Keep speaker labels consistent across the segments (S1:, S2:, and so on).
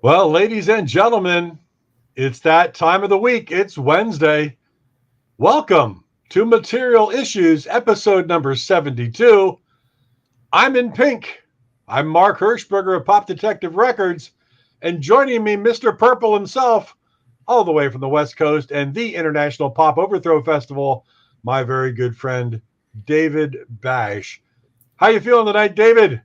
S1: Well, ladies and gentlemen, it's that time of the week. It's Wednesday. Welcome to Material Issues, episode number 72. I'm in pink. I'm Mark Hershberger of Pop Detective Records, and joining me, Mr. Purple himself, all the way from the West Coast and the International Pop Overthrow Festival, my very good friend, David Bash. How you feeling tonight, David?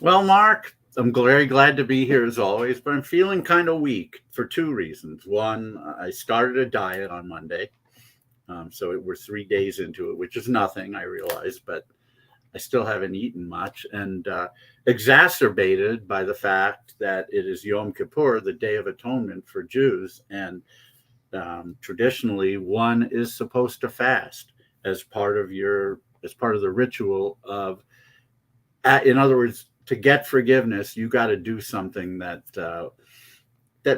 S2: Well, Mark, I'm very glad to be here as always, but I'm feeling kind of weak for two reasons. One, I started a diet on Monday, so we're 3 days into it, which is nothing, I realize, but I still haven't eaten much, and exacerbated by the fact that it is Yom Kippur, the Day of Atonement for Jews, and traditionally one is supposed to fast as part of the ritual of, in other words, to get forgiveness, you got to do something that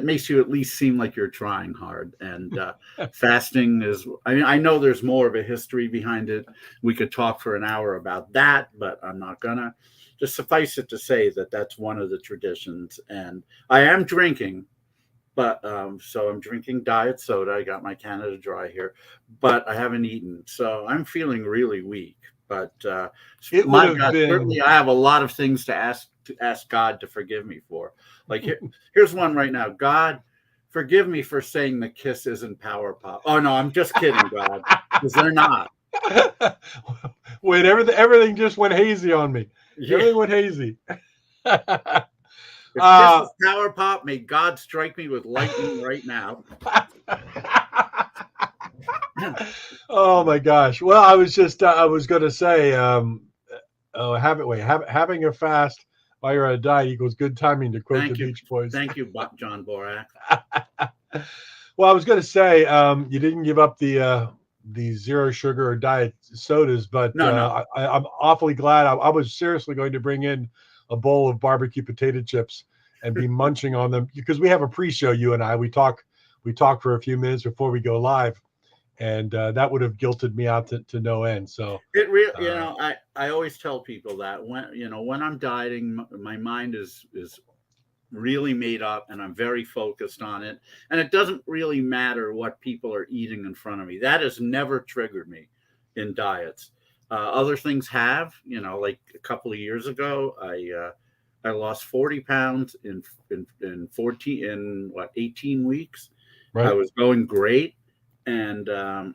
S2: makes you at least seem like you're trying hard. And fasting is, I know there's more of a history behind it. We could talk for an hour about that, but I'm not gonna. Just suffice it to say that that's one of the traditions. And I am drinking, but so I'm drinking diet soda. I got my Canada Dry here, but I haven't eaten. So I'm feeling really weak. But
S1: It would have been.
S2: certainly I have a lot of things to ask God to forgive me for. Like here's one right now. God, forgive me for saying the Kiss isn't power pop. Oh no, I'm just kidding, God, because they're not.
S1: Wait, everything just went hazy on me.
S2: Yeah.
S1: Everything went hazy.
S2: If Kiss is power pop, may God strike me with lightning right now.
S1: Oh my gosh. Well, I was going to say, having a fast while you're on a diet equals good timing, to quote the Beach Boys.
S2: Thank you, John Borak.
S1: Well, I was going to say, you didn't give up the zero sugar or diet sodas, but
S2: No.
S1: I'm awfully glad. I was seriously going to bring in a bowl of barbecue potato chips and be munching on them, because we have a pre-show. You and I, we talk for a few minutes before we go live. And that would have guilted me out to no end. So
S2: it really, I always tell people that when I'm dieting, my mind is really made up, and I'm very focused on it. And it doesn't really matter what people are eating in front of me. That has never triggered me in diets. Other things have, like a couple of years ago, I lost 40 pounds in 18 weeks.
S1: Right.
S2: I was going great. And I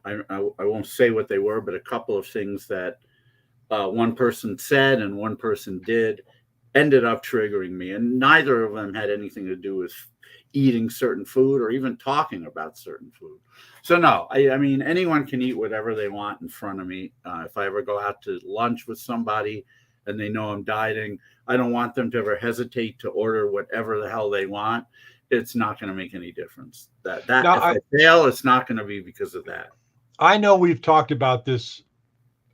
S2: won't say what they were, but a couple of things that one person said and one person did ended up triggering me. And neither of them had anything to do with eating certain food or even talking about certain food. So no, I mean, anyone can eat whatever they want in front of me. If I ever go out to lunch with somebody and they know I'm dieting, I don't want them to ever hesitate to order whatever the hell they want. It's not going to make any difference. If I fail, it's not going to be because of that.
S1: I know we've talked about this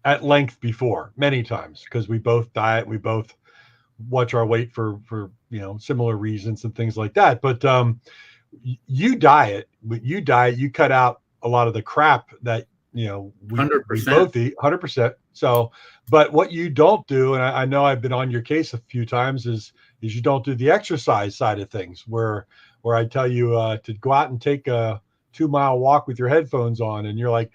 S1: at length before, many times, because we both diet, we both watch our weight for similar reasons and things like that. But you cut out a lot of the crap that we
S2: 100%.
S1: both eat, 100%. So, but what you don't do, and I know I've been on your case a few times, is you don't do the exercise side of things, where I tell you to go out and take a 2-mile walk with your headphones on, and you're like,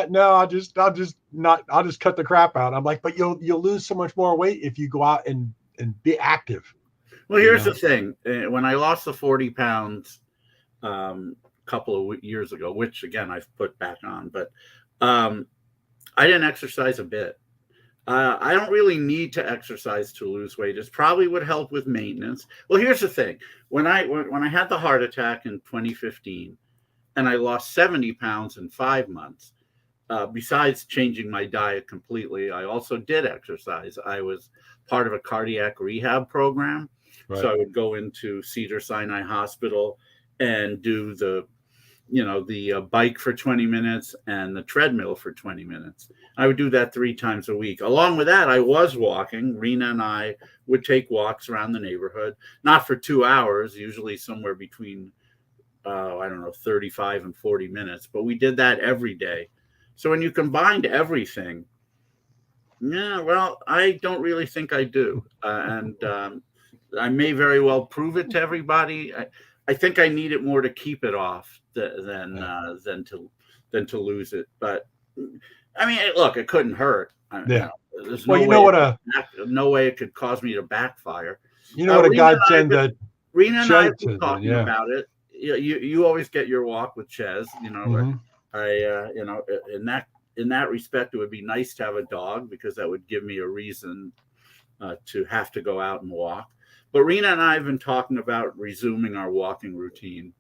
S1: no, I'll just cut the crap out. I'm like, but you'll lose so much more weight if you go out and be active.
S2: Well, here's the thing. When I lost the 40 pounds a couple of years ago, which again I've put back on, but I didn't exercise a bit. I don't really need to exercise to lose weight. It probably would help with maintenance. Well, here's the thing. When I had the heart attack in 2015 and I lost 70 pounds in 5 months, besides changing my diet completely, I also did exercise. I was part of a cardiac rehab program. Right. So I would go into Cedars-Sinai Hospital and do the bike for 20 minutes and the treadmill for 20 minutes. I would do that 3 times a week. Along with that, I was walking. Rena and I would take walks around the neighborhood, not for 2 hours, usually somewhere between, 35 and 40 minutes. But we did that every day. So when you combined everything, I don't really think I do. I may very well prove it to everybody. I think I need it more to keep it off than to lose it. But I mean, look, it couldn't hurt.
S1: Yeah.
S2: There's
S1: Well,
S2: no way it could cause me to backfire.
S1: You know what a godsend that
S2: Rena and I
S1: Chez
S2: were
S1: has
S2: talking
S1: been,
S2: about it. You always get your walk with Chez,
S1: Mhm.
S2: but in that respect, it would be nice to have a dog because that would give me a reason to have to go out and walk. But Rena and I have been talking about resuming our walking routine,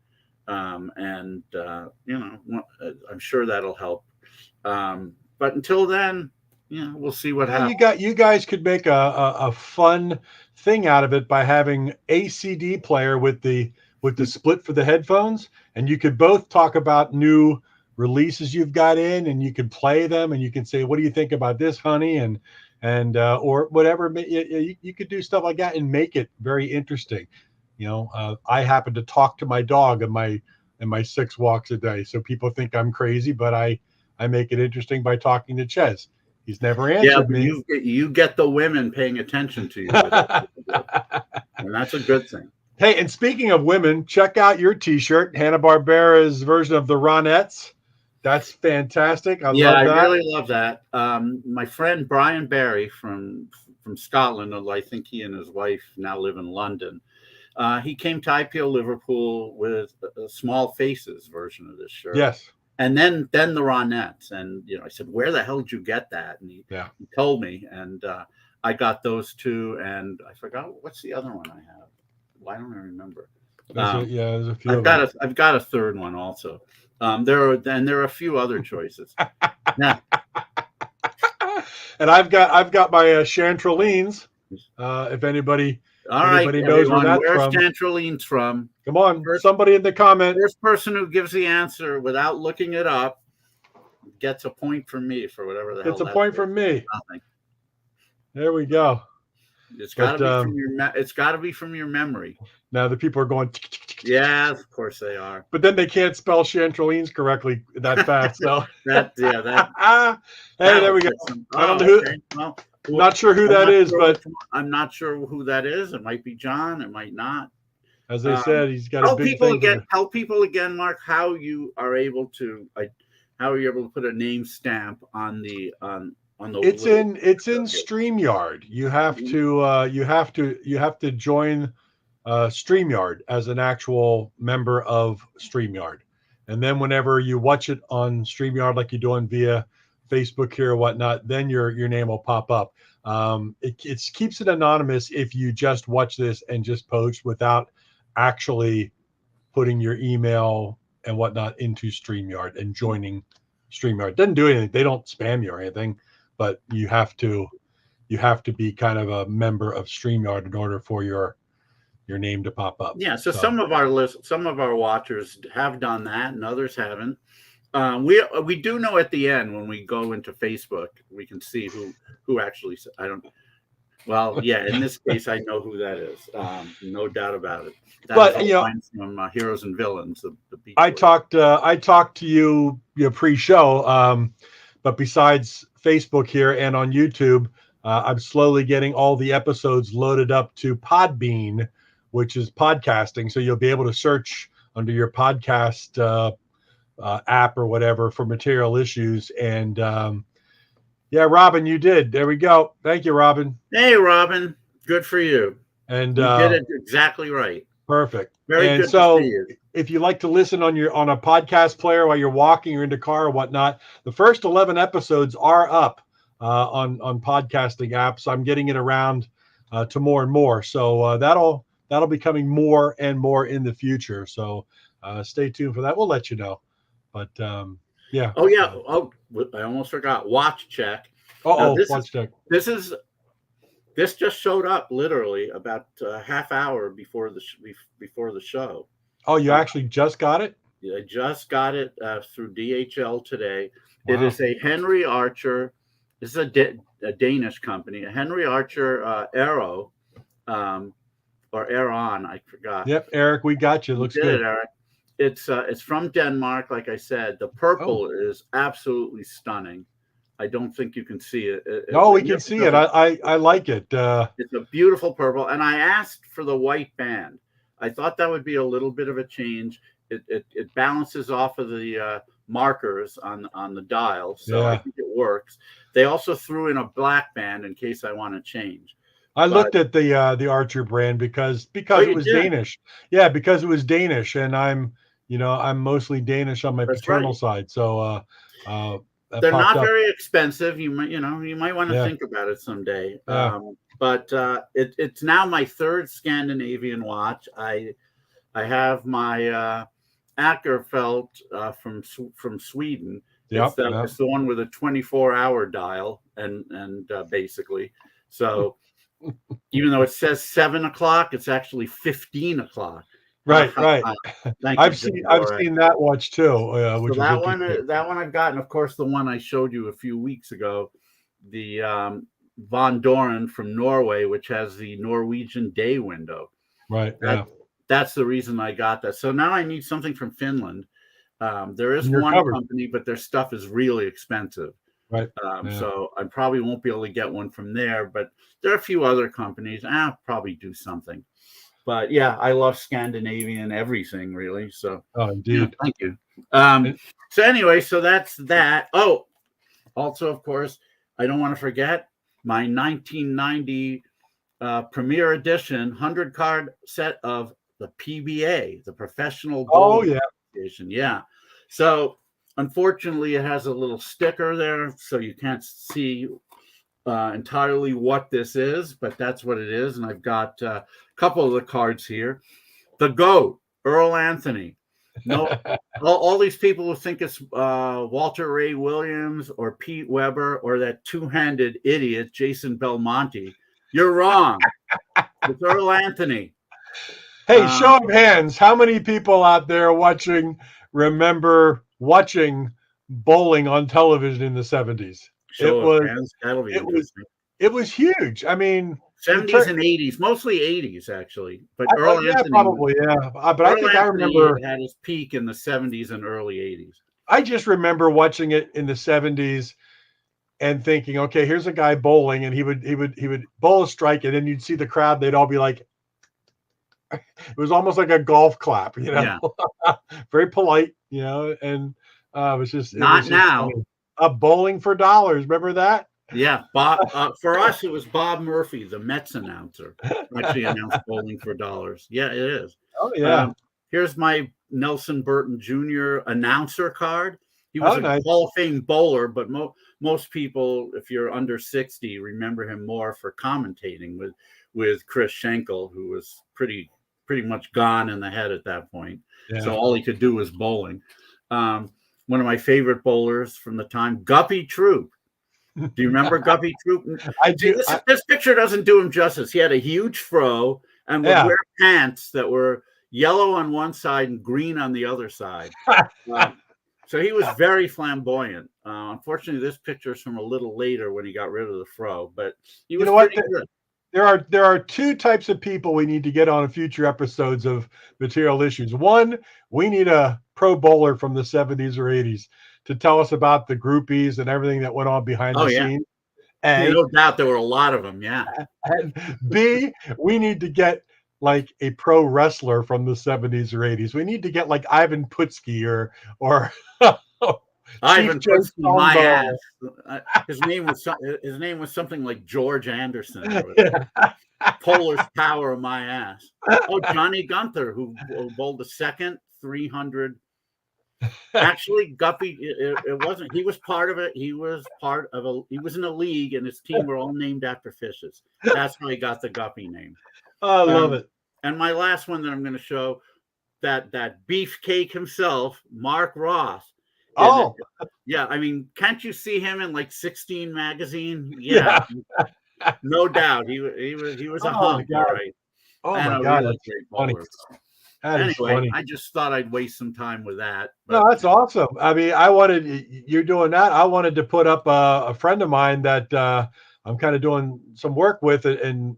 S2: and I'm sure that'll help. But until then, we'll see what happens.
S1: You guys could make a fun thing out of it by having a CD player with the split for the headphones, and you could both talk about new releases you've got in, and you could play them, and you can say, "What do you think about this, honey?" and or whatever. You could do stuff like that and make it very interesting. I happen to talk to my dog in my 6 walks a day, so people think I'm crazy, but I make it interesting by talking to Chez. He's never answered me.
S2: You get the women paying attention to you, and that's a good thing.
S1: Hey, and speaking of women, check out your T-shirt, Hanna-Barbera's version of the Ronettes. That's fantastic. I love that.
S2: I really love that. My friend Brian Barry from Scotland, although I think he and his wife now live in London, he came to IPO Liverpool with a Small Faces version of this shirt.
S1: Yes.
S2: And then the Ronettes. And, I said, where the hell did you get that? And he told me. And I got those two. And I forgot, what's the other one I have? Why don't I remember?
S1: There's a few.
S2: I've got a third one also. There are a few other choices. Yeah.
S1: And I've got my Chantrolines. If anybody knows where that's
S2: where's
S1: from.
S2: Chantrolines from?
S1: Come on, somebody in the comment.
S2: First person who gives the answer without looking it up gets a point from me for whatever the hell.
S1: It's a point from me.
S2: Nothing.
S1: There we go.
S2: It's got to be from your memory.
S1: Now the people are going.
S2: Yeah, of course they are.
S1: But then they can't spell Chantrolines correctly that fast. So
S2: Hey,
S1: there we go. I don't know who. Okay. Well, not sure who that is, but
S2: I'm not sure who that is. It might be John. It might not.
S1: As I said, he's got a big thing.
S2: Tell people again, Mark, how you are able to put a name stamp on the
S1: It's in StreamYard. You have to join StreamYard as an actual member of StreamYard, and then whenever you watch it on StreamYard, like you're doing via Facebook here or whatnot, then your name will pop up. It keeps it anonymous if you just watch this and just post without actually putting your email and whatnot into StreamYard and joining StreamYard. It doesn't do anything. They don't spam you or anything, but you have to be kind of a member of StreamYard in order for your name to pop up.
S2: Yeah. So some of our watchers have done that, and others haven't. We do know at the end when we go into Facebook, we can see who actually. I don't. Well, yeah. In this case, I know who that is. No doubt about it.
S1: But
S2: from Heroes and Villains, the Beach
S1: I talked to you pre-show, but besides Facebook here and on YouTube, I'm slowly getting all the episodes loaded up to Podbean, which is podcasting. So you'll be able to search under your podcast app or whatever for Material Issues. And Robin, you did. There we go. Thank you, Robin.
S2: Hey, Robin. Good for you.
S1: And
S2: you did it exactly right.
S1: Perfect.
S2: Very good. So to see you.
S1: If you like to listen on a podcast player while you're walking or in the car or whatnot, the first 11 episodes are up on podcasting apps. I'm getting it around to more and more. So that'll be coming more and more in the future. So stay tuned for that. We'll let you know. But yeah.
S2: Oh yeah. Oh, I almost forgot. Watch check.
S1: Watch check.
S2: This just showed up literally about a half hour before the show.
S1: Oh, you actually just got it?
S2: I just got it through DHL today.
S1: Wow.
S2: It is a Henry Archer. This is a Danish company. A Henry Archer Aero, or Aeron. I forgot.
S1: Yep, Eric, we got you. Looks good.
S2: Eric. It's from Denmark. Like I said, the purple is absolutely stunning. I don't think you can see it.
S1: No, we can see it. I like it.
S2: It's a beautiful purple, and I asked for the white band. I thought that would be a little bit of a change. It balances off of the markers on the dial, so I think it works. They also threw in a black band in case I want to change.
S1: I looked at the Archer brand because it was Danish. Yeah, because it was Danish, and I'm mostly Danish on my paternal side. So
S2: they're not very expensive. You might want to think about it someday.
S1: Yeah.
S2: But it's now my third Scandinavian watch. I have my Ackerfeld from Sweden. It's the one with a 24-hour dial, and basically, so even though it says 7 o'clock, it's actually 15 o'clock.
S1: Right. I've seen that watch too. Which
S2: so that one I've got, and of course the one I showed you a few weeks ago, the Von Doren from Norway, which has the Norwegian day window.
S1: Right.
S2: That's the reason I got that. So now I need something from Finland. There is one company, but their stuff is really expensive.
S1: Right.
S2: So I probably won't be able to get one from there, but there are a few other companies. I'll probably do something. But yeah, I love Scandinavian everything, really. So
S1: indeed.
S2: Thank you. So anyway, so that's that. Oh, also, of course, I don't want to forget my 1990 Premier Edition 100 card set of the PBA, the Professional Bowling Association. Yeah. So unfortunately, it has a little sticker there, so you can't see entirely what this is, but that's what it is. And I've got a couple of the cards here. The GOAT, Earl Anthony. No, all these people who think it's Walter Ray Williams or Pete Weber or that two-handed idiot Jason Belmonte. You're wrong. It's Earl Anthony.
S1: Hey, show of hands. How many people out there remember watching bowling on television in the 70s? It was huge. I mean,
S2: 70s and 80s, mostly 80s actually. But Earl Anthony,
S1: probably, yeah. But I think I remember
S2: had his peak in the 70s and early 80s.
S1: I just remember watching it in the 70s and thinking, okay, here's a guy bowling, and he would bowl a strike, and then you'd see the crowd. They'd all be like, it was almost like a golf clap, very polite, and it was just
S2: not now.
S1: Bowling for dollars. Remember that?
S2: Yeah, Bob. For us, it was Bob Murphy, the Mets announcer, actually announced bowling for dollars. Yeah, it is.
S1: Oh yeah.
S2: Here's my Nelson Burton Jr. announcer card. He was a Hall of Fame bowler, but most people, if you're under 60, remember him more for commentating with Chris Schenkel, who was pretty much gone in the head at that point. Yeah. So all he could do was bowling. One of my favorite bowlers from the time, Guppy Troop. Do you remember Guppy Troop?
S1: I do.
S2: This picture doesn't do him justice. He had a huge fro and would wear pants that were yellow on one side and green on the other side. So he was very flamboyant. Unfortunately, this picture is from a little later when he got rid of the fro, but he was pretty good.
S1: There are two types of people we need to get on future episodes of Material Issues. One, we need a pro bowler from the 70s or 80s to tell us about the groupies and everything that went on behind the scenes.
S2: And no doubt there were a lot of them, yeah.
S1: And B, we need to get like a pro wrestler from the 70s or 80s. We need to get like Ivan Putski or
S2: Ivan Putski, my ass. His name was something like George Anderson. Polar's Power, my ass. Oh, Johnny Gunther, who bowled the second 300. Actually, Guppy, it wasn't. He was part of it. He was in a league, and his team were all named after fishes. That's how he got the Guppy name.
S1: I love it.
S2: And my last one that I'm going to show, that beefcake himself, Mark Ross.
S1: Oh,
S2: yeah. I mean, can't you see him in like 16 magazine? Yeah. No doubt. He was a hunk, right?
S1: Oh my God,
S2: really great bowler. Anyway, I just thought I'd waste some time with that.
S1: No, that's awesome. I mean, you're doing that. I wanted to put up a friend of mine that I'm kind of doing some work with and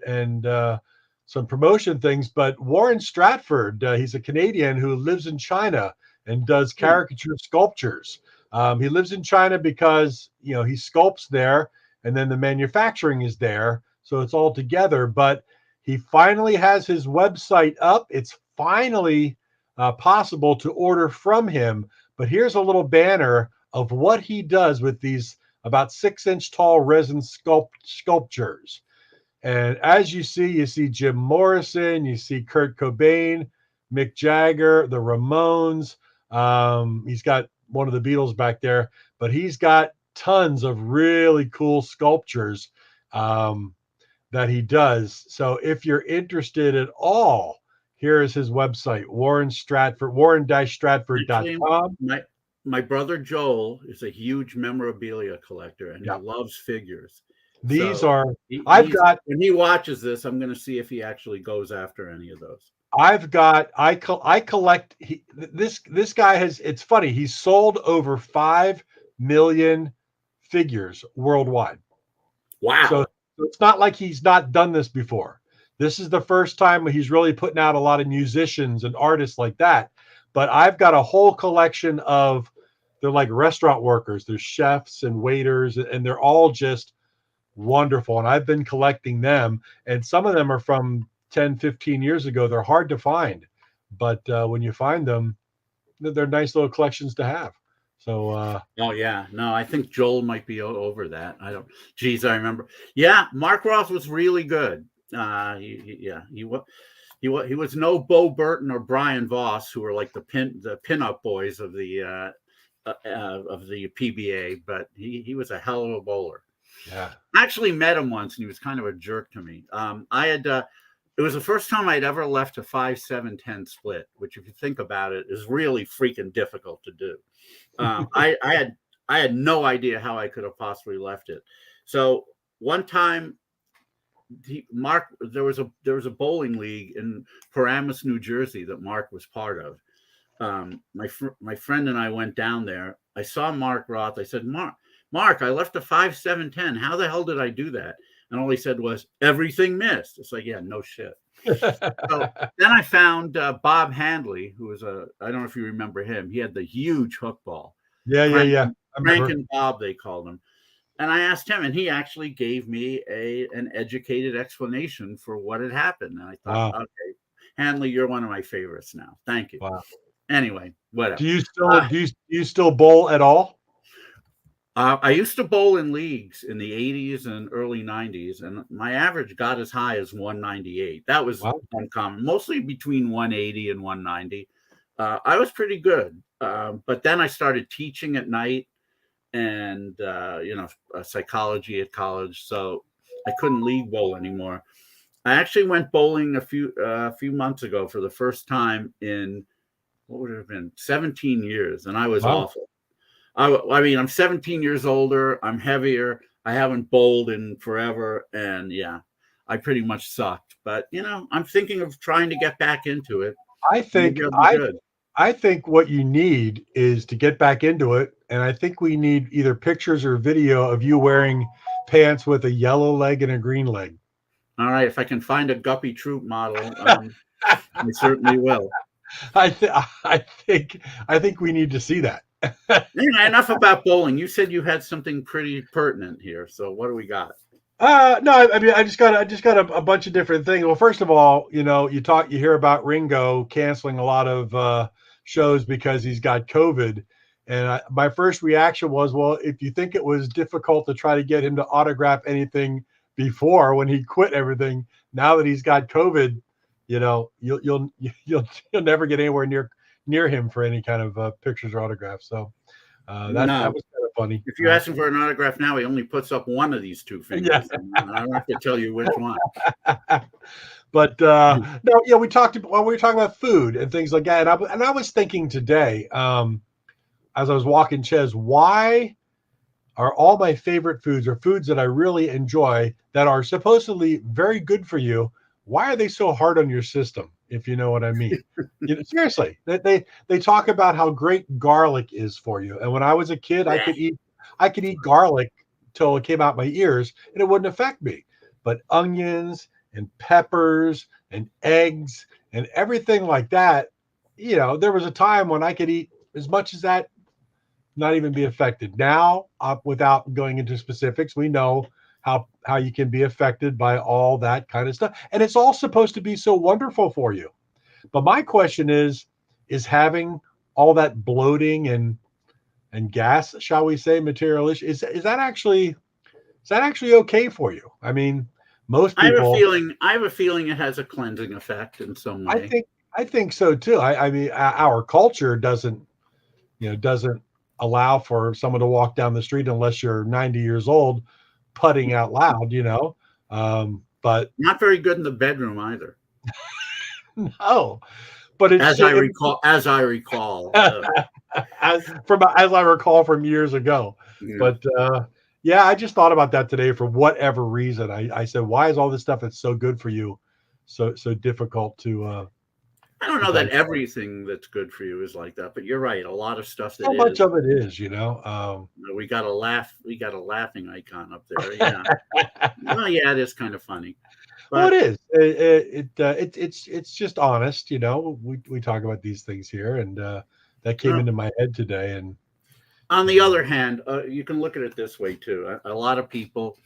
S1: some promotion things. But Warren Stratford, he's a Canadian who lives in China and does caricature sculptures. He lives in China because he sculpts there, and then the manufacturing is there, so it's all together. But he finally has his website up. It's finally possible to order from him. But here's a little banner of what he does with these about 6-inch tall resin sculptures. And as you see Jim Morrison, you see Kurt Cobain, Mick Jagger, the Ramones. He's got one of the Beatles back there, but he's got tons of really cool sculptures that he does. So if you're interested at all, here is his website, warren-stratford.com.
S2: My brother Joel is a huge memorabilia collector, and he loves figures.
S1: These
S2: so
S1: are
S2: when he watches this, I'm going to see if he actually goes after any of those.
S1: I collect this guy has, it's funny, he's sold over 5 million figures worldwide.
S2: Wow.
S1: So it's not like he's not done this before. This is the first time he's really putting out a lot of musicians and artists like that. But I've got a whole collection of, they're like restaurant workers, there's chefs and waiters, and they're all just wonderful. And I've been collecting them, and some of them are from 10, 15 years ago. They're hard to find, but when you find them, they're nice little collections to have. So
S2: oh yeah, no, I think Joel might be over that. I remember. Yeah, Mark Roth was really good. He was no Bo Burton or Brian Voss, who were like the pinup boys of the PBA, but he was a hell of a bowler.
S1: Yeah,
S2: I actually met him once, and he was kind of a jerk to me. It was the first time I'd ever left a 5-7-10 split, which, if you think about it, is really freaking difficult to do. I had no idea how I could have possibly left it. So one time, there was a bowling league in Paramus, New Jersey, that Mark was part of. My friend and I went down there. I saw Mark Roth. I said, Mark, I left a 5-7-10. How the hell did I do that? And all he said was, everything missed. It's like, yeah, no shit. So then I found Bob Handley, who was I don't know if you remember him. He had the huge hook ball.
S1: Yeah.
S2: Frank and Bob, they called him. And I asked him, and he actually gave me an educated explanation for what had happened. And I thought,
S1: wow.
S2: Okay, Handley, you're one of my favorites now. Thank you.
S1: Wow.
S2: Anyway, whatever.
S1: Do you still bowl at all?
S2: I used to bowl in leagues in the 80s and early 90s, and my average got as high as 198. That was uncommon, mostly between 180 and 190. I was pretty good, but then I started teaching at night and, psychology at college, so I couldn't league bowl anymore. I actually went bowling a few months ago for the first time in, what would it have been, 17 years, and I was awful. I mean, I'm 17 years older. I'm heavier. I haven't bowled in forever. And yeah, I pretty much sucked. But, I'm thinking of trying to get back into it.
S1: I think what you need is to get back into it. And I think we need either pictures or video of you wearing pants with a yellow leg and a green leg.
S2: All right. If I can find a Guppy Troop model, I certainly will.
S1: I think we need to see that.
S2: Enough about bowling. You said you had something pretty pertinent here. So what do we got?
S1: No, I mean, I just got a bunch of different things. Well, first of all, you hear about Ringo canceling a lot of shows because he's got COVID. And my first reaction was, well, if you think it was difficult to try to get him to autograph anything before when he quit everything, now that he's got COVID, you'll never get anywhere near him for any kind of pictures or autographs. So that was kind of funny.
S2: If you ask him for an autograph now, he only puts up one of these two fingers. Yeah. I don't have to tell you which one.
S1: But no, yeah, we were talking about food and things like that. And I was thinking today, as I was walking Ches, why are all my favorite foods or foods that I really enjoy that are supposedly very good for you, why are they so hard on your system? If you know what I mean. Seriously, they talk about how great garlic is for you. And when I was a kid, I could eat garlic till it came out my ears and it wouldn't affect me. But onions and peppers and eggs and everything like that, there was a time when I could eat as much as that not even be affected. Now, without going into specifics, we know how you can be affected by all that kind of stuff, and it's all supposed to be so wonderful for you. But my question is having all that bloating and gas, shall we say, material issue, is that actually okay for you? I mean, most people.
S2: I have a feeling it has a cleansing effect in some
S1: I
S2: way.
S1: think I think so too. I mean, our culture doesn't allow for someone to walk down the street unless you're 90 years old, putting out loud. But
S2: Not very good in the bedroom either.
S1: no, but it's
S2: As I recall, as I recall,
S1: as I recall from years ago.
S2: yeah.
S1: But yeah, I just thought about that today for whatever reason. I said, why is all this stuff that's so good for you so difficult
S2: I don't
S1: to
S2: know that
S1: digest?
S2: everything that's good for you is like that, but you're right. A lot of stuff that
S1: So much
S2: is.
S1: of it is.
S2: We got a laugh. We got a laughing icon up there. Yeah. Well, yeah, it is kind of funny,
S1: Well, it
S2: but
S1: is. It's just honest. We talk about these things here, and that came
S2: well,
S1: into my head today. And
S2: on the other hand, you can look at it this way too. A lot of people,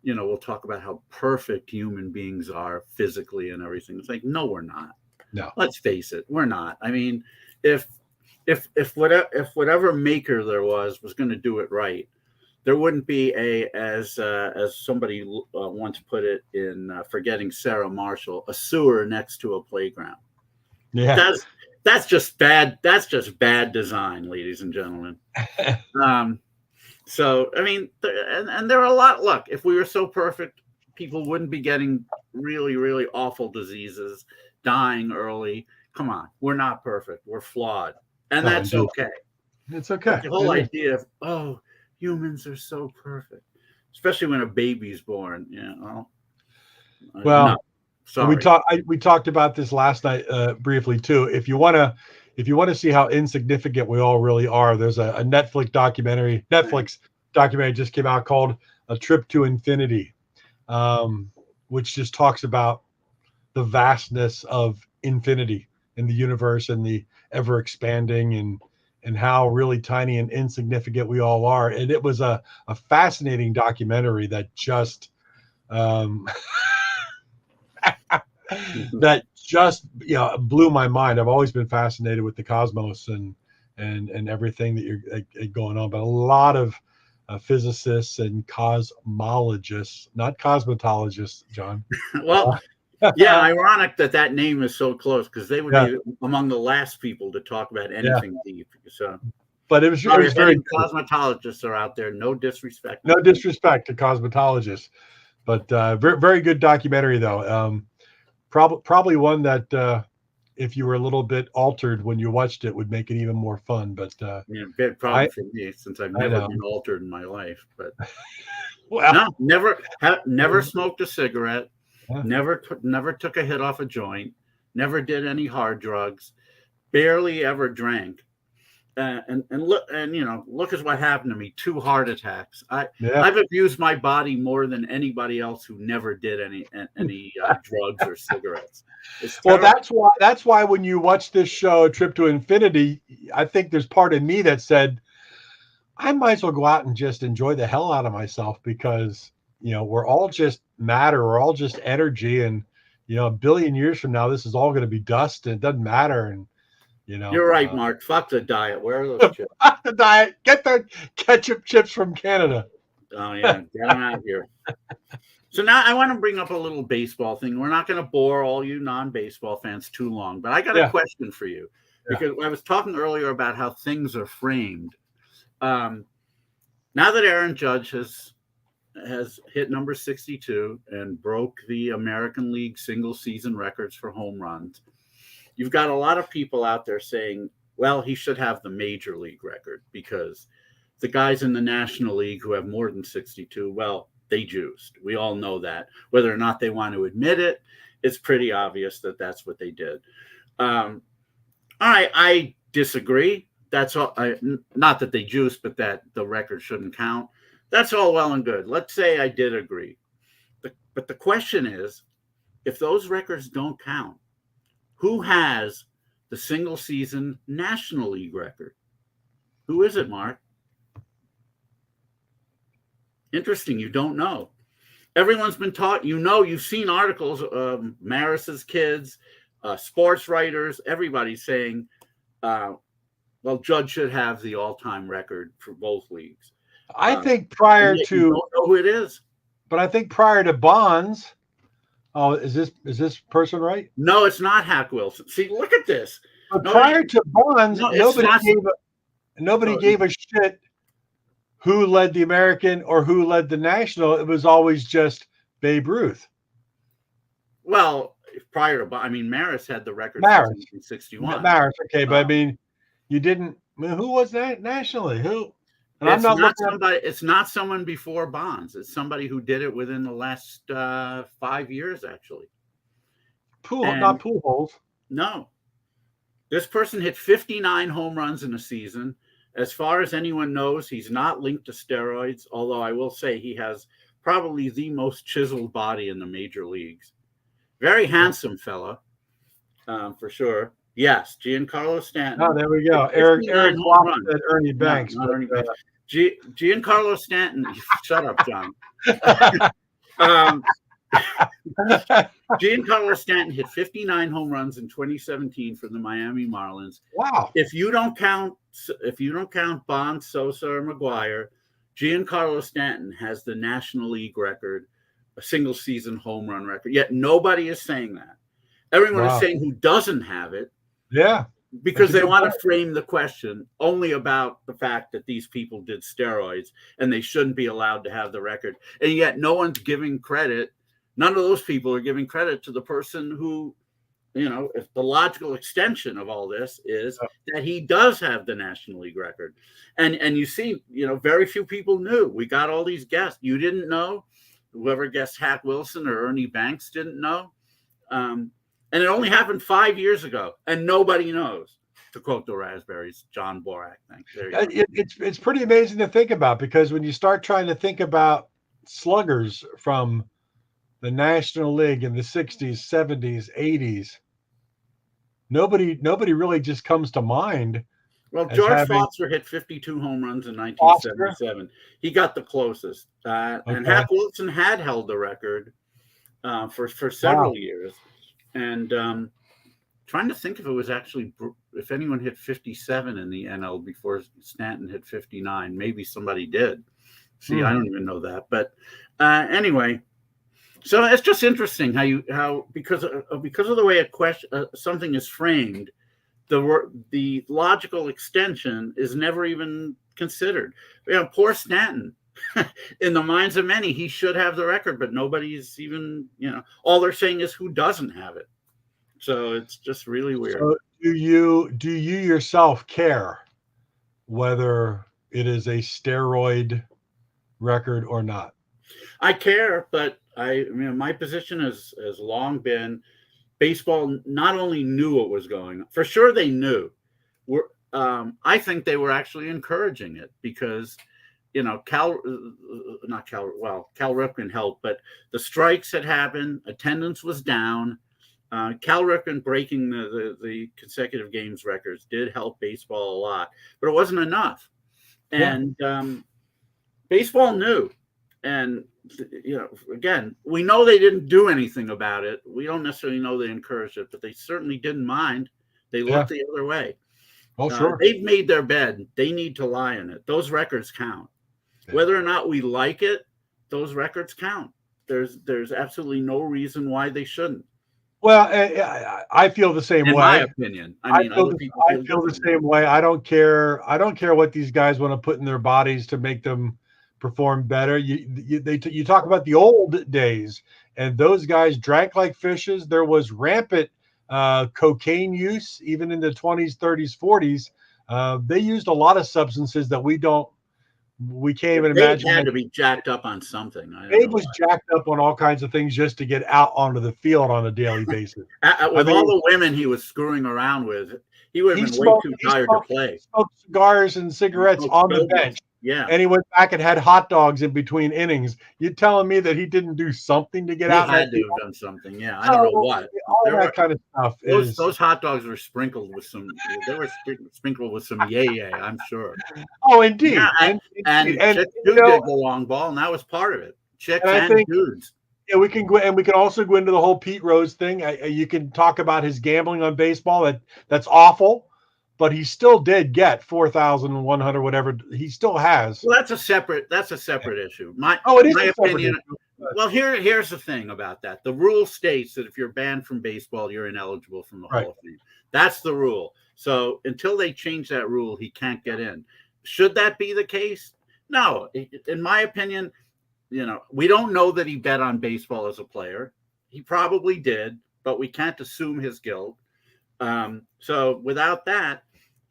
S2: will talk about how perfect human beings are physically and everything. It's like, no, we're not.
S1: no,
S2: Let's face it, we're not. I mean, if whatever maker there was going to do it right, there wouldn't be as somebody once put it in Forgetting Sarah Marshall, a sewer next to a playground.
S1: yeah,
S2: That's that's just bad. That's just bad design, ladies and gentlemen. Um, so I mean, and there are a lot. Look, if we were so perfect, people wouldn't be getting really, really awful diseases, dying early. Come on, we're not perfect. We're flawed, and
S1: no,
S2: that's
S1: indeed,
S2: okay.
S1: it's
S2: But
S1: okay.
S2: the whole
S1: It is.
S2: idea of humans are so perfect, especially when a baby's born. No,
S1: Well, and
S2: sorry.
S1: we talked about this last night briefly too. If you want to see how insignificant we all really are, there's a Netflix documentary just came out called "A Trip to Infinity," which just talks about the vastness of infinity in the universe and the ever expanding and how really tiny and insignificant we all are. And it was a fascinating documentary that just um, that just blew my mind. I've always been fascinated with the cosmos and everything that you're going on, but a lot of physicists and cosmologists, not cosmetologists, John.
S2: Well, yeah, ironic that name is so close because they would
S1: Yeah,
S2: be among the last people to talk about
S1: yeah.
S2: anything deep. So
S1: But it
S2: sorry
S1: was
S2: if
S1: very
S2: any
S1: good.
S2: cosmetologists are out there. No disrespect
S1: No
S2: to them.
S1: disrespect to cosmetologists, but very, very good documentary though. Probably one that if you were a little bit altered when you watched it would make it even more fun. But
S2: Yeah, big
S1: I
S2: problem for me since I've
S1: I
S2: never
S1: know.
S2: been altered in my life. But
S1: Well,
S2: no, never smoked a cigarette.
S1: yeah.
S2: Never took a hit off a joint. Never did any hard drugs. Barely ever drank. Look at what happened to me. 2 heart attacks.
S1: Yeah.
S2: I've abused my body more than anybody else who never did any drugs or cigarettes. It's
S1: Well,
S2: terrible.
S1: that's why when you watch this show, Trip to Infinity, I think there's part of me that said I might as well go out and just enjoy the hell out of myself because we're all just matter, we're all just energy, and a billion years from now, this is all going to be dust, and it doesn't matter. And you know,
S2: You're right,
S1: uh,
S2: Mark. Fuck the diet. Where are those chips?
S1: the diet, get the ketchup chips from Canada.
S2: Oh yeah, get them out here. So now I want to bring up a little baseball thing. We're not going to bore all you non-baseball fans too long, but I got a
S1: Yeah,
S2: question for you
S1: yeah,
S2: because I was talking earlier about how things are framed. Um, Now that Aaron Judge has hit number 62 and broke the American League single season records for home runs, you've got a lot of people out there saying, well, he should have the major league record because the guys in the National League who have more than 62, well, they juiced. We all know that. Whether or not they want to admit it, it's pretty obvious that that's what they did. I disagree. That's all. Not that they juiced, but that the record shouldn't count. That's all well and good. Let's say I did agree. But the question is, if those records don't count, who has the single season National League record? Who is it, Mark? Interesting. You don't know. Everyone's been taught. You've seen articles of Maris's kids, sports writers, everybody saying, well, Judge should have the all-time record for both leagues.
S1: I think prior to,
S2: you don't know who it is.
S1: But I think prior to Bonds, is this person right?
S2: No, it's not Hack Wilson. See, look at this.
S1: But prior to Bonds, nobody gave a shit who led the American or who led the National. It was always just Babe Ruth.
S2: Well, prior to, Maris had the record
S1: Maris.
S2: in 1961.
S1: Maris, okay, but I mean, you didn't. Who was that nationally? Who? And
S2: It's not someone before Bonds. It's somebody who did it within the last 5 years, actually.
S1: Not Pujols.
S2: No. This person hit 59 home runs in a season. As far as anyone knows, he's not linked to steroids, although I will say he has probably the most chiseled body in the major leagues. Very handsome fella, for sure. Yes, Giancarlo Stanton.
S1: Oh, there we go. Eric Klopp said Ernie Banks.
S2: No, not Ernie Banks. Giancarlo Stanton. Shut up, John. Giancarlo Stanton hit 59 home runs in 2017 for the Miami Marlins.
S1: Wow!
S2: If you don't count Bonds, Sosa, or McGuire, Giancarlo Stanton has the National League record, a single season home run record. Yet nobody is saying that. Everyone is saying who doesn't have it.
S1: Yeah.
S2: Because they want to frame the question only about the fact that these people did steroids and they shouldn't be allowed to have the record. And yet no one's giving credit. None of those people are giving credit to the person who, if the logical extension of all this is that he does have the National League record. And you see, very few people knew. We got all these guests. You didn't know. Whoever guessed Hack Wilson or Ernie Banks didn't know. And it only happened 5 years ago, and nobody knows. To quote the Raspberries, John Borak.
S1: It's pretty amazing to think about, because when you start trying to think about sluggers from the National League in the 60s, 70s, 80s, nobody really just comes to mind.
S2: Well, George Foster hit 52 home runs in 1977. He got the closest. And Hack Wilson had held the record for several years. And trying to think if it was if anyone hit 57 in the NL before Stanton hit 59. Maybe somebody did. See, I don't even know that. But anyway, so it's just interesting how because of the way something is framed, the logical extension is never even considered. Poor Stanton. In the minds of many, he should have the record, but nobody's even, all they're saying is who doesn't have it. So it's just really weird. So
S1: do you yourself care whether it is a steroid record or not?
S2: I care, but my position has long been baseball not only knew what was going on, for sure they knew. I think they were actually encouraging it because Cal Ripken helped, but the strikes had happened. Attendance was down. Cal Ripken breaking the consecutive games records did help baseball a lot, but it wasn't enough. And baseball knew. And, again, we know they didn't do anything about it. We don't necessarily know they encouraged it, but they certainly didn't mind. They looked the other way.
S1: Oh, sure.
S2: They've made their bed. They need to lie in it. Those records count. Whether or not we like it, those records count. There's absolutely no reason why they shouldn't.
S1: Well, I feel the same way.
S2: In my opinion, I feel
S1: the same way. I don't care what these guys want to put in their bodies to make them perform better. You talk about the old days, and those guys drank like fishes. There was rampant cocaine use, even in the 20s, 30s, 40s. They used a lot of substances that we can't even imagine.
S2: They had to be jacked up on something.
S1: Abe was jacked up on all kinds of things just to get out onto the field on a daily basis.
S2: With all the women he was screwing around with, he would have been way too tired to play.
S1: Smoked cigars and cigarettes on the bench.
S2: Yeah.
S1: and he went back and had hot dogs in between innings. You're telling me that he didn't do something to get
S2: He
S1: out in that
S2: had to
S1: field?
S2: have done something. Yeah, I don't know what.
S1: All
S2: There
S1: that
S2: were
S1: kind of stuff is.
S2: those hot dogs were sprinkled with some. They were sprinkled with some yay, I'm sure.
S1: Oh,
S2: Yeah,
S1: indeed, indeed,
S2: and Chicks do dig the long ball, and that was part of it. Chicks
S1: and I
S2: and
S1: think
S2: dudes.
S1: yeah, we can go, and we can also go into the whole Pete Rose thing. You can talk about his gambling on baseball. That's awful, but he still did get 4,100, whatever. He still has.
S2: Well, that's a separate issue.
S1: It is
S2: My
S1: a separate
S2: opinion.
S1: issue.
S2: Well, here's the thing about that. The rule states that if you're banned from baseball, you're ineligible from the
S1: Right.
S2: Hall of Fame. That's the rule. So until they change that rule, he can't get in. Should that be the case? No. In my opinion, we don't know that he bet on baseball as a player. He probably did, but we can't assume his guilt. So without that,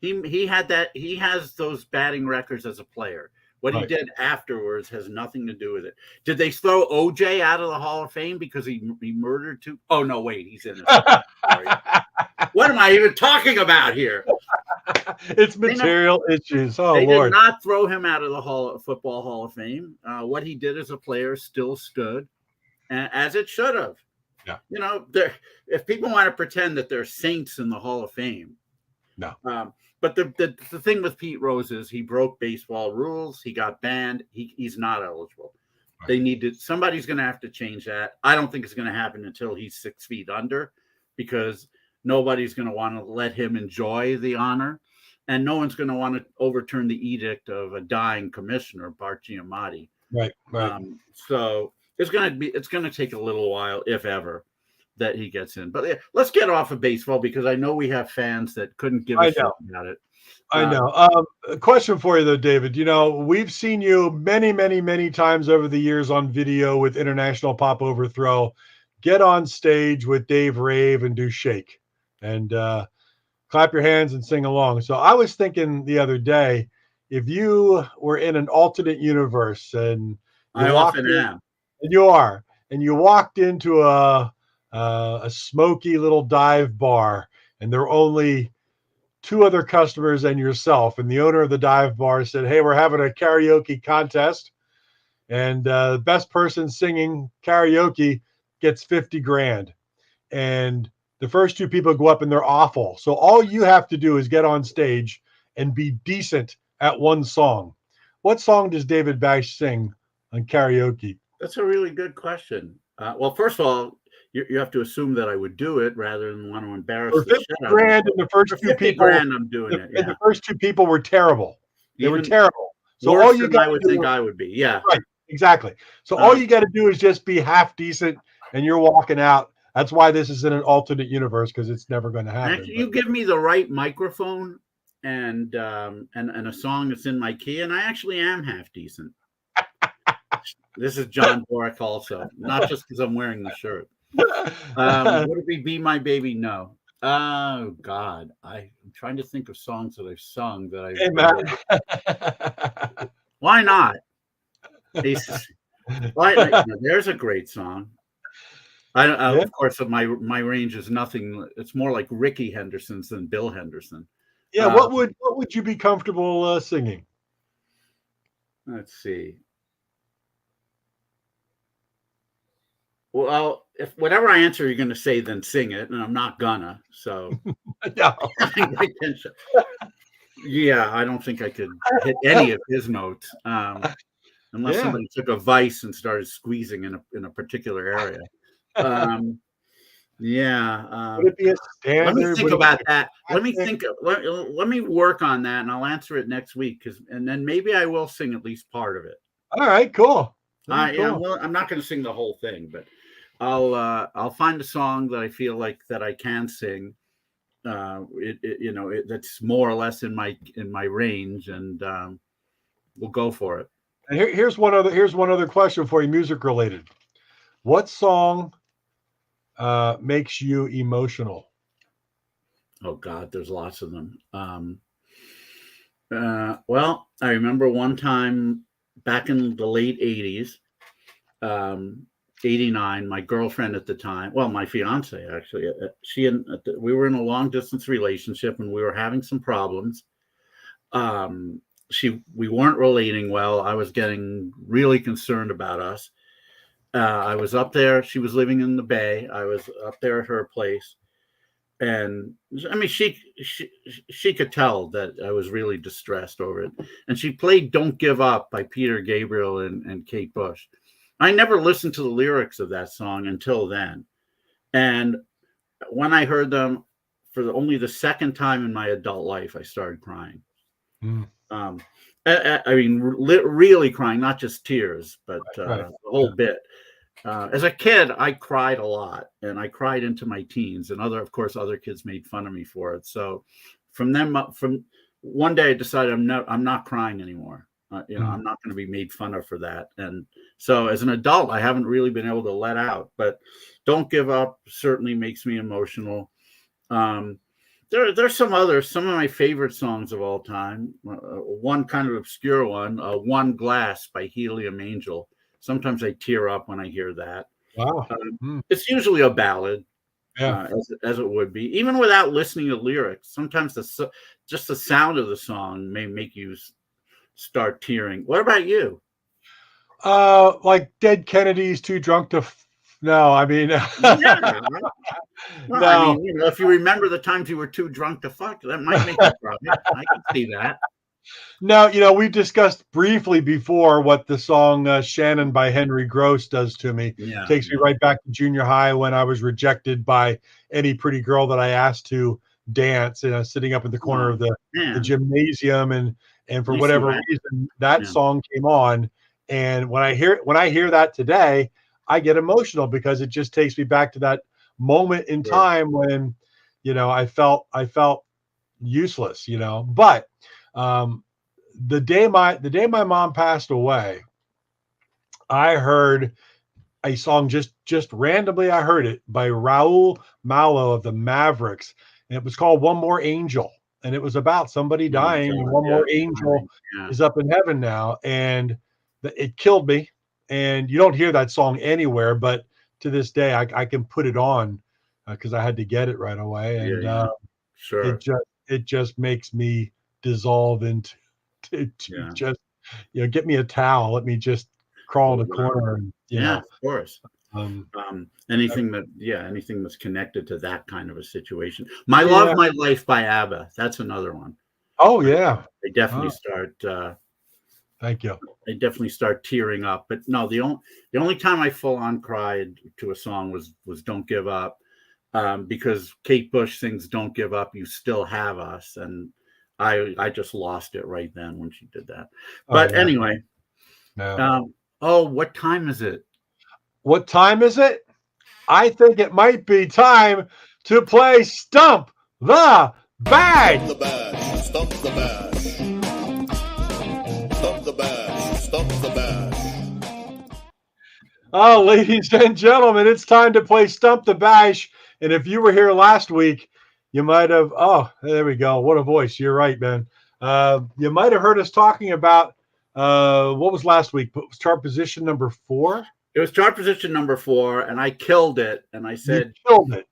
S2: he has those batting records as a player. What he did afterwards has nothing to do with it. Did they throw OJ out of the Hall of Fame because he murdered two? Oh no, wait, he's innocent. Sorry. What am I even talking about here?
S1: It's material issues. Oh,
S2: they
S1: Lord.
S2: did not throw him out of the Football Hall of Fame. What he did as a player still stood, as it should have.
S1: Yeah.
S2: If people want to pretend that they're saints in the Hall of Fame,
S1: no.
S2: But the thing with Pete Rose is he broke baseball rules. He got banned. He's not eligible. Right. Somebody's going to have to change that. I don't think it's going to happen until he's 6 feet under, because nobody's going to want to let him enjoy the honor, and no one's going to want to overturn the edict of a dying commissioner, Bart Giamatti.
S1: Right.
S2: So it's going to take a little while, if ever, that he gets in. But let's get off of baseball, because I know we have fans that couldn't give a shit about it.
S1: I know. A question for you though, David. We've seen you many, many, many times over the years on video with International Pop Overthrow. Get on stage with Dave Rave and do Shake, and clap your hands and sing along. So I was thinking the other day, if you were in an alternate universe and
S2: I often am,
S1: and you are, and you walked into a smoky little dive bar, and there were only two other customers and yourself, and the owner of the dive bar said, "Hey, we're having a karaoke contest, and the best person singing karaoke gets 50 grand. And the first two people go up and they're awful. So all you have to do is get on stage and be decent at one song." What song does David Bash sing on karaoke?
S2: That's a really good question. Well, first of all, you have to assume that I would do it rather than want to embarrass the shit out of me.
S1: And the first two people,
S2: I'm doing it. Yeah.
S1: And the first two people were terrible. They were terrible.
S2: So all you got, I would think I would be. Yeah.
S1: Right. Exactly. So all you got to do is just be half decent, and you're walking out. That's why this is in an alternate universe, because it's never going to happen.
S2: Actually, you give me the right microphone and a song that's in my key, and I actually am half decent. This is John Borick also, not just because I'm wearing the shirt. Would it be My Baby? No. Oh God, I'm trying to think of songs that I've sung that I. Why not? There's a great song. Of course, my range is nothing. It's more like Ricky Henderson's than Bill Henderson.
S1: Yeah. What would you be comfortable singing?
S2: Let's see. Well, if whatever I answer, you're going to say, then sing it, and I'm not gonna. So,
S1: no.
S2: Yeah, I don't think I could hit any of his notes, unless somebody took a vice and started squeezing in a particular area.
S1: Would it be a standard?
S2: Let me think about that. Let me work on that, and I'll answer it next week. And then maybe I will sing at least part of it.
S1: All right, cool.
S2: Well, I'm not going to sing the whole thing, but I'll find a song that I feel like that I can sing. That's more or less in my range, and we'll go for it.
S1: And here's one other question for you, music related. What song makes you emotional?
S2: Oh God, there's lots of them. Well, I remember one time back in the late 80s, 89, my girlfriend at the time, well, my fiance actually, we were in a long distance relationship and we were having some problems. we weren't relating well. I was getting really concerned about us. I was up there. She was living in the Bay. I was up there at her place, and I mean, she could tell that I was really distressed over it. And she played "Don't Give Up" by Peter Gabriel and Kate Bush. I never listened to the lyrics of that song until then, and when I heard them for only the second time in my adult life, I started crying.
S1: Mm.
S2: I mean, really crying, not just tears, but
S1: Right.
S2: the whole bit. As a kid, I cried a lot, and I cried into my teens, and of course, other kids made fun of me for it. So, from one day, I decided I'm not crying anymore. I'm not going to be made fun of for that. And so, as an adult, I haven't really been able to let out. But "Don't Give Up" certainly makes me emotional. There's some of my favorite songs of all time. One kind of obscure one, "One Glass" by Helium Angel. Sometimes I tear up when I hear that.
S1: Wow.
S2: It's usually a ballad,
S1: Yeah.
S2: as it would be, even without listening to lyrics. Sometimes just the sound of the song may make you start tearing. What about you?
S1: Like Dead Kennedys, Too Drunk to. No, I mean,
S2: Yeah. Well,
S1: no.
S2: I mean, if you remember the times you were too drunk to fuck, that might make you cry. I can see that.
S1: No, we've discussed briefly before what the song Shannon by Henry Gross does to me.
S2: Yeah,
S1: Takes me right back to junior high when I was rejected by any pretty girl that I asked to dance, sitting up in the corner of the gymnasium, and for whatever reason that song came on. And when I hear that today, I get emotional because it just takes me back to that moment in time when, I felt useless, but the day my mom passed away, I heard a song just randomly. I heard it by Raul Malo of the Mavericks, and it was called "One More Angel," and it was about somebody dying. And one more angel is up in heaven now, and it killed me. And you don't hear that song anywhere, but to this day, I can put it on because I had to get it right away, and
S2: sure,
S1: it just makes me dissolve into just get me a towel, let me just crawl in a corner, and
S2: of course. Anything that's connected to that kind of a situation. My Love, My Life by ABBA. That's another one.
S1: Oh yeah,
S2: they definitely start.
S1: Thank you.
S2: They definitely start tearing up. But no, the only time I full on cried to a song was "Don't Give Up," because Kate Bush sings "Don't Give Up, You Still Have Us," and I just lost it right then when she did that. But anyway, what time is it?
S1: What time is it? I think it might be time to play Stump the Bash.
S3: Stump the Bash. Stump the Bash. Stump the Bash. Stump the Bash.
S1: Oh, ladies and gentlemen, it's time to play Stump the Bash. And if you were here last week, you might have. Oh, there we go. What a voice! You're right, man. You might have heard us talking about what was last week? Chart position number 4.
S2: It was chart position number 4, and I killed it. And I said,
S1: "You killed it."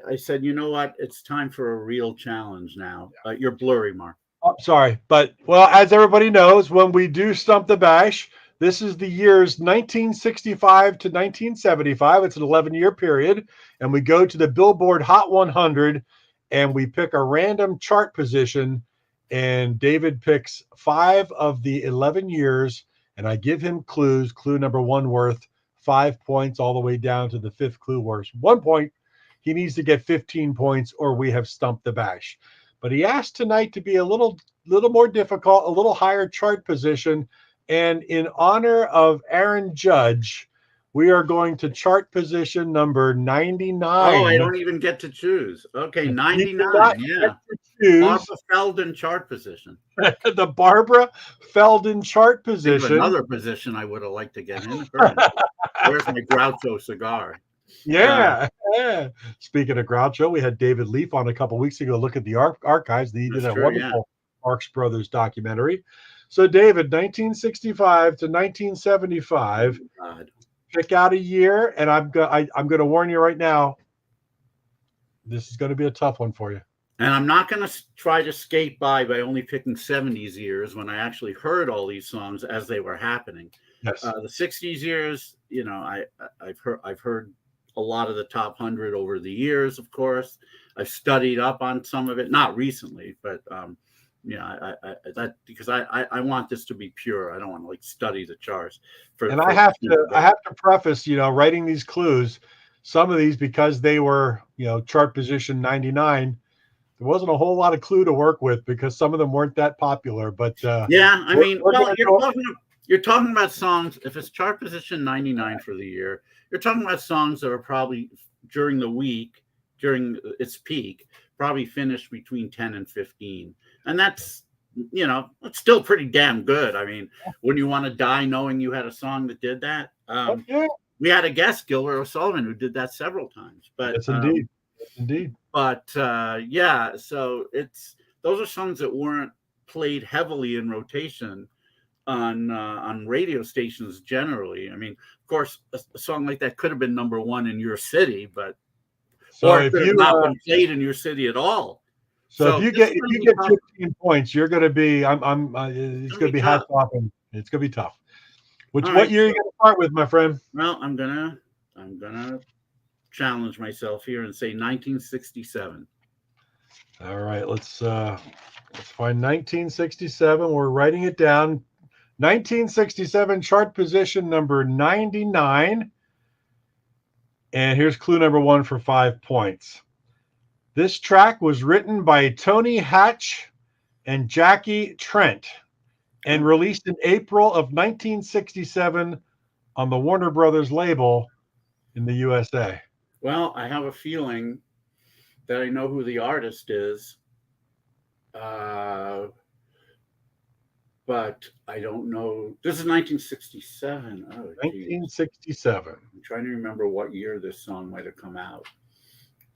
S2: I said, you know what? It's time for a real challenge now. You're blurry, Mark.
S1: Oh, sorry, but as everybody knows, when we do Stump the Bash, this is the years 1965 to 1975. It's an 11-year period, and we go to the Billboard Hot 100, and we pick a random chart position. And David picks 5 of the 11 years. And I give him clues. Clue number 1 worth 5 points, all the way down to the 5th clue worth 1 point. He needs to get 15 points, or we have stumped the bash. But he asked tonight to be a little more difficult, a little higher chart position. And in honor of Aaron Judge, we are going to chart position number 99.
S2: Oh, I don't even get to choose. Okay, 99. Yeah. Barbara Feldon chart position.
S1: The Barbara Feldon chart position.
S2: Another position I would have liked to get in. Where's my Groucho cigar?
S1: Yeah. Speaking of Groucho, we had David Leaf on a couple weeks ago. Look at the archives. He did a wonderful Marx Brothers documentary. So, David, 1965 to 1975. Pick out a year, and I'm going to warn you right now. This is going to be a tough one for you.
S2: And I'm not going to try to skate by only picking 70s years when I actually heard all these songs as they were happening.
S1: Yes.
S2: The 60s years, I've heard a lot of the top 100 over the years. Of course, I've studied up on some of it, not recently, but because I want this to be pure. I don't want to study the charts.
S1: I have to preface, writing these clues, some of these, because they were, chart position 99. There wasn't a whole lot of clue to work with because some of them weren't that popular. But
S2: you're talking about songs. If it's chart position 99 for the year, you're talking about songs that are probably during the week, during its peak, probably finished between 10 and 15, and that's it's still pretty damn good. I mean, when you want to die knowing you had a song that did that. We had a guest, Gilbert O'Sullivan, who did that several times. But
S1: yes, indeed. Indeed.
S2: But so those are songs that weren't played heavily in rotation on radio stations generally. I mean, of course, a song like that could have been number one in your city, but or it could have not been played in your city at all.
S1: So if you get 15 points, you're going to be it's going to be hats off, and it's going to be tough. What year are you going to start with, my friend?
S2: Well, I'm gonna challenge myself here and say 1967.
S1: All right, let's find 1967. We're writing it down. 1967 chart position number 99. And here's clue number 1 for 5 points. This track was written by Tony Hatch and Jackie Trent and released in April of 1967 on the Warner Brothers label in the USA.
S2: Well, I have a feeling that I know who the artist is, but I don't know. This is 1967. Oh,
S1: 1967.
S2: I'm trying to remember what year this song might have come out.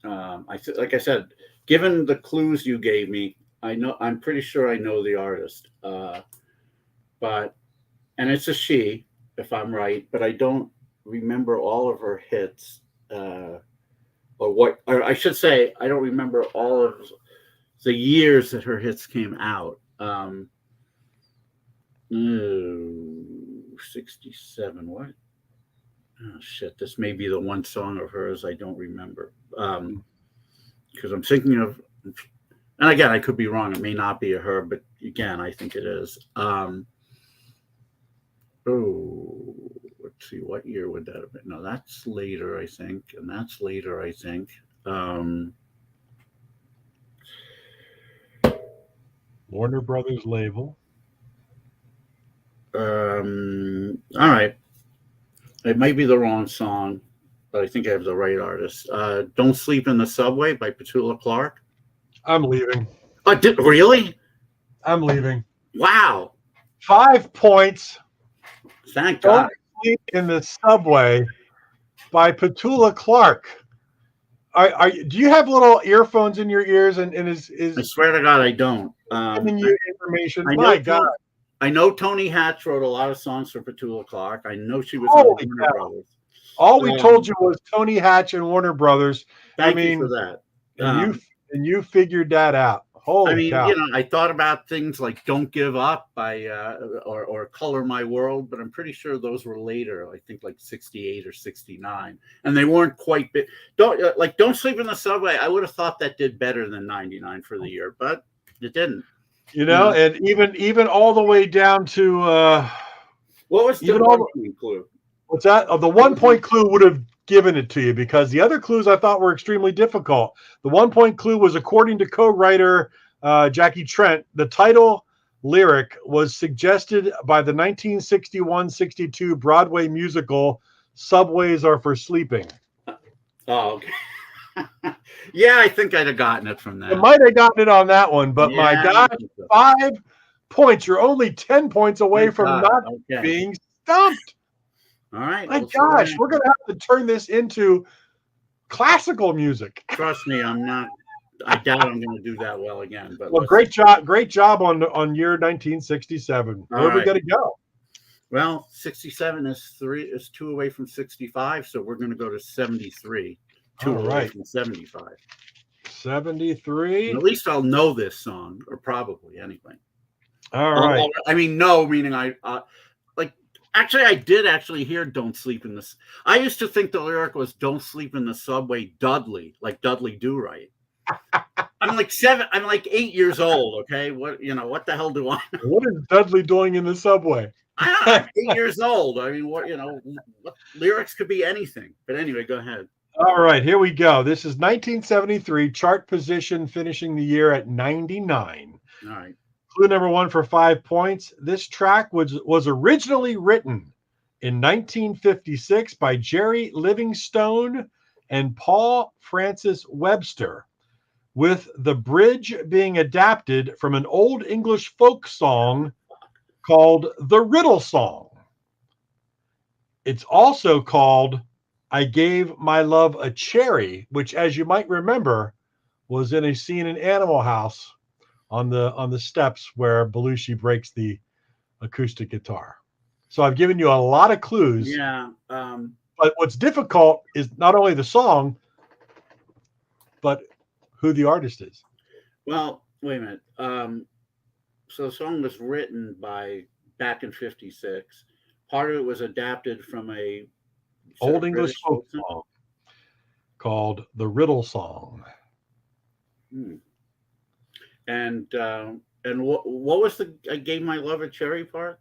S2: Like I said, given the clues you gave me, I'm pretty sure I know the artist. And it's a she, if I'm right, but I don't remember all of her hits. Or I should say, I don't remember all of the years that her hits came out. 67. What? Oh shit! This may be the one song of hers I don't remember. Because I'm thinking of, and again, I could be wrong. It may not be a her, but again, I think it is. Let's see, what year would that have been? No, that's later, I think, and that's later, I think.
S1: Warner Brothers label.
S2: All right. It might be the wrong song, but I think I have the right artist. Don't Sleep in the Subway by Petula Clark.
S1: I'm leaving.
S2: Oh, really?
S1: I'm leaving.
S2: Wow.
S1: 5 points.
S2: Thank God.
S1: Don't Sleep in the Subway by Petula Clark. Do you have little earphones in your ears? And is
S2: I swear to God, I don't.
S1: Giving you information. My God.
S2: I know Tony Hatch wrote a lot of songs for Petula Clark. I know she was on Warner Brothers.
S1: All we told you was Tony Hatch and Warner Brothers.
S2: Thank you for that.
S1: And you figured that out. Holy cow.
S2: I thought about things like "Don't Give Up" by or "Color My World," but I'm pretty sure those were later. I think like 68 or 69, and they weren't quite big. Don't Sleep in the Subway. I would have thought that did better than 99 for the year, but it didn't.
S1: And even all the way down to
S2: what was the 1 point clue?
S1: What's that? The 1 point clue would have given it to you, because the other clues I thought were extremely difficult. The 1 point clue was, according to co-writer Jackie Trent, the title lyric was suggested by the 1961-62 Broadway musical "Subways Are for Sleeping."
S2: Oh, okay. Yeah, I think I'd have gotten it from that.
S1: I might have gotten it on that one, but my God, 5 points. You're only 10 points away from not being stumped.
S2: All right.
S1: My gosh, we're going to have to turn this into classical music.
S2: Trust me, I'm not. I doubt I'm going to do that well again. But
S1: great job on year 1967. Where are we going to go?
S2: Well, 67 is 2 away from 65, so we're going to go to 73. 2 away from 75.
S1: 73.
S2: At least I'll know this song, or probably anyway.
S1: All right.
S2: I mean, no, meaning I like. Actually, I did actually hear "Don't Sleep in the." I used to think the lyric was "Don't sleep in the subway, Dudley," like Dudley Do Right. I'm like 8 years old. Okay, what the hell do I know?
S1: What is Dudley doing in the subway?
S2: I'm 8 years old. I mean, what lyrics could be anything. But anyway, go ahead.
S1: All right, here we go. This is 1973 chart position, finishing the year at 99.
S2: All right.
S1: Clue number 1 for 5 points. This track was originally written in 1956 by Jerry Livingstone and Paul Francis Webster, with the bridge being adapted from an old English folk song called The Riddle Song. It's also called I Gave My Love a Cherry, which, as you might remember, was in a scene in Animal House on the steps where Belushi breaks the acoustic guitar. So I've given you a lot of clues.
S2: Yeah.
S1: But what's difficult is not only the song, but who the artist is.
S2: Well, wait a minute. So the song was written back in '56. Part of it was adapted from a
S1: Old English folk song called The Riddle Song.
S2: And what was the I Gave My Love a Cherry part?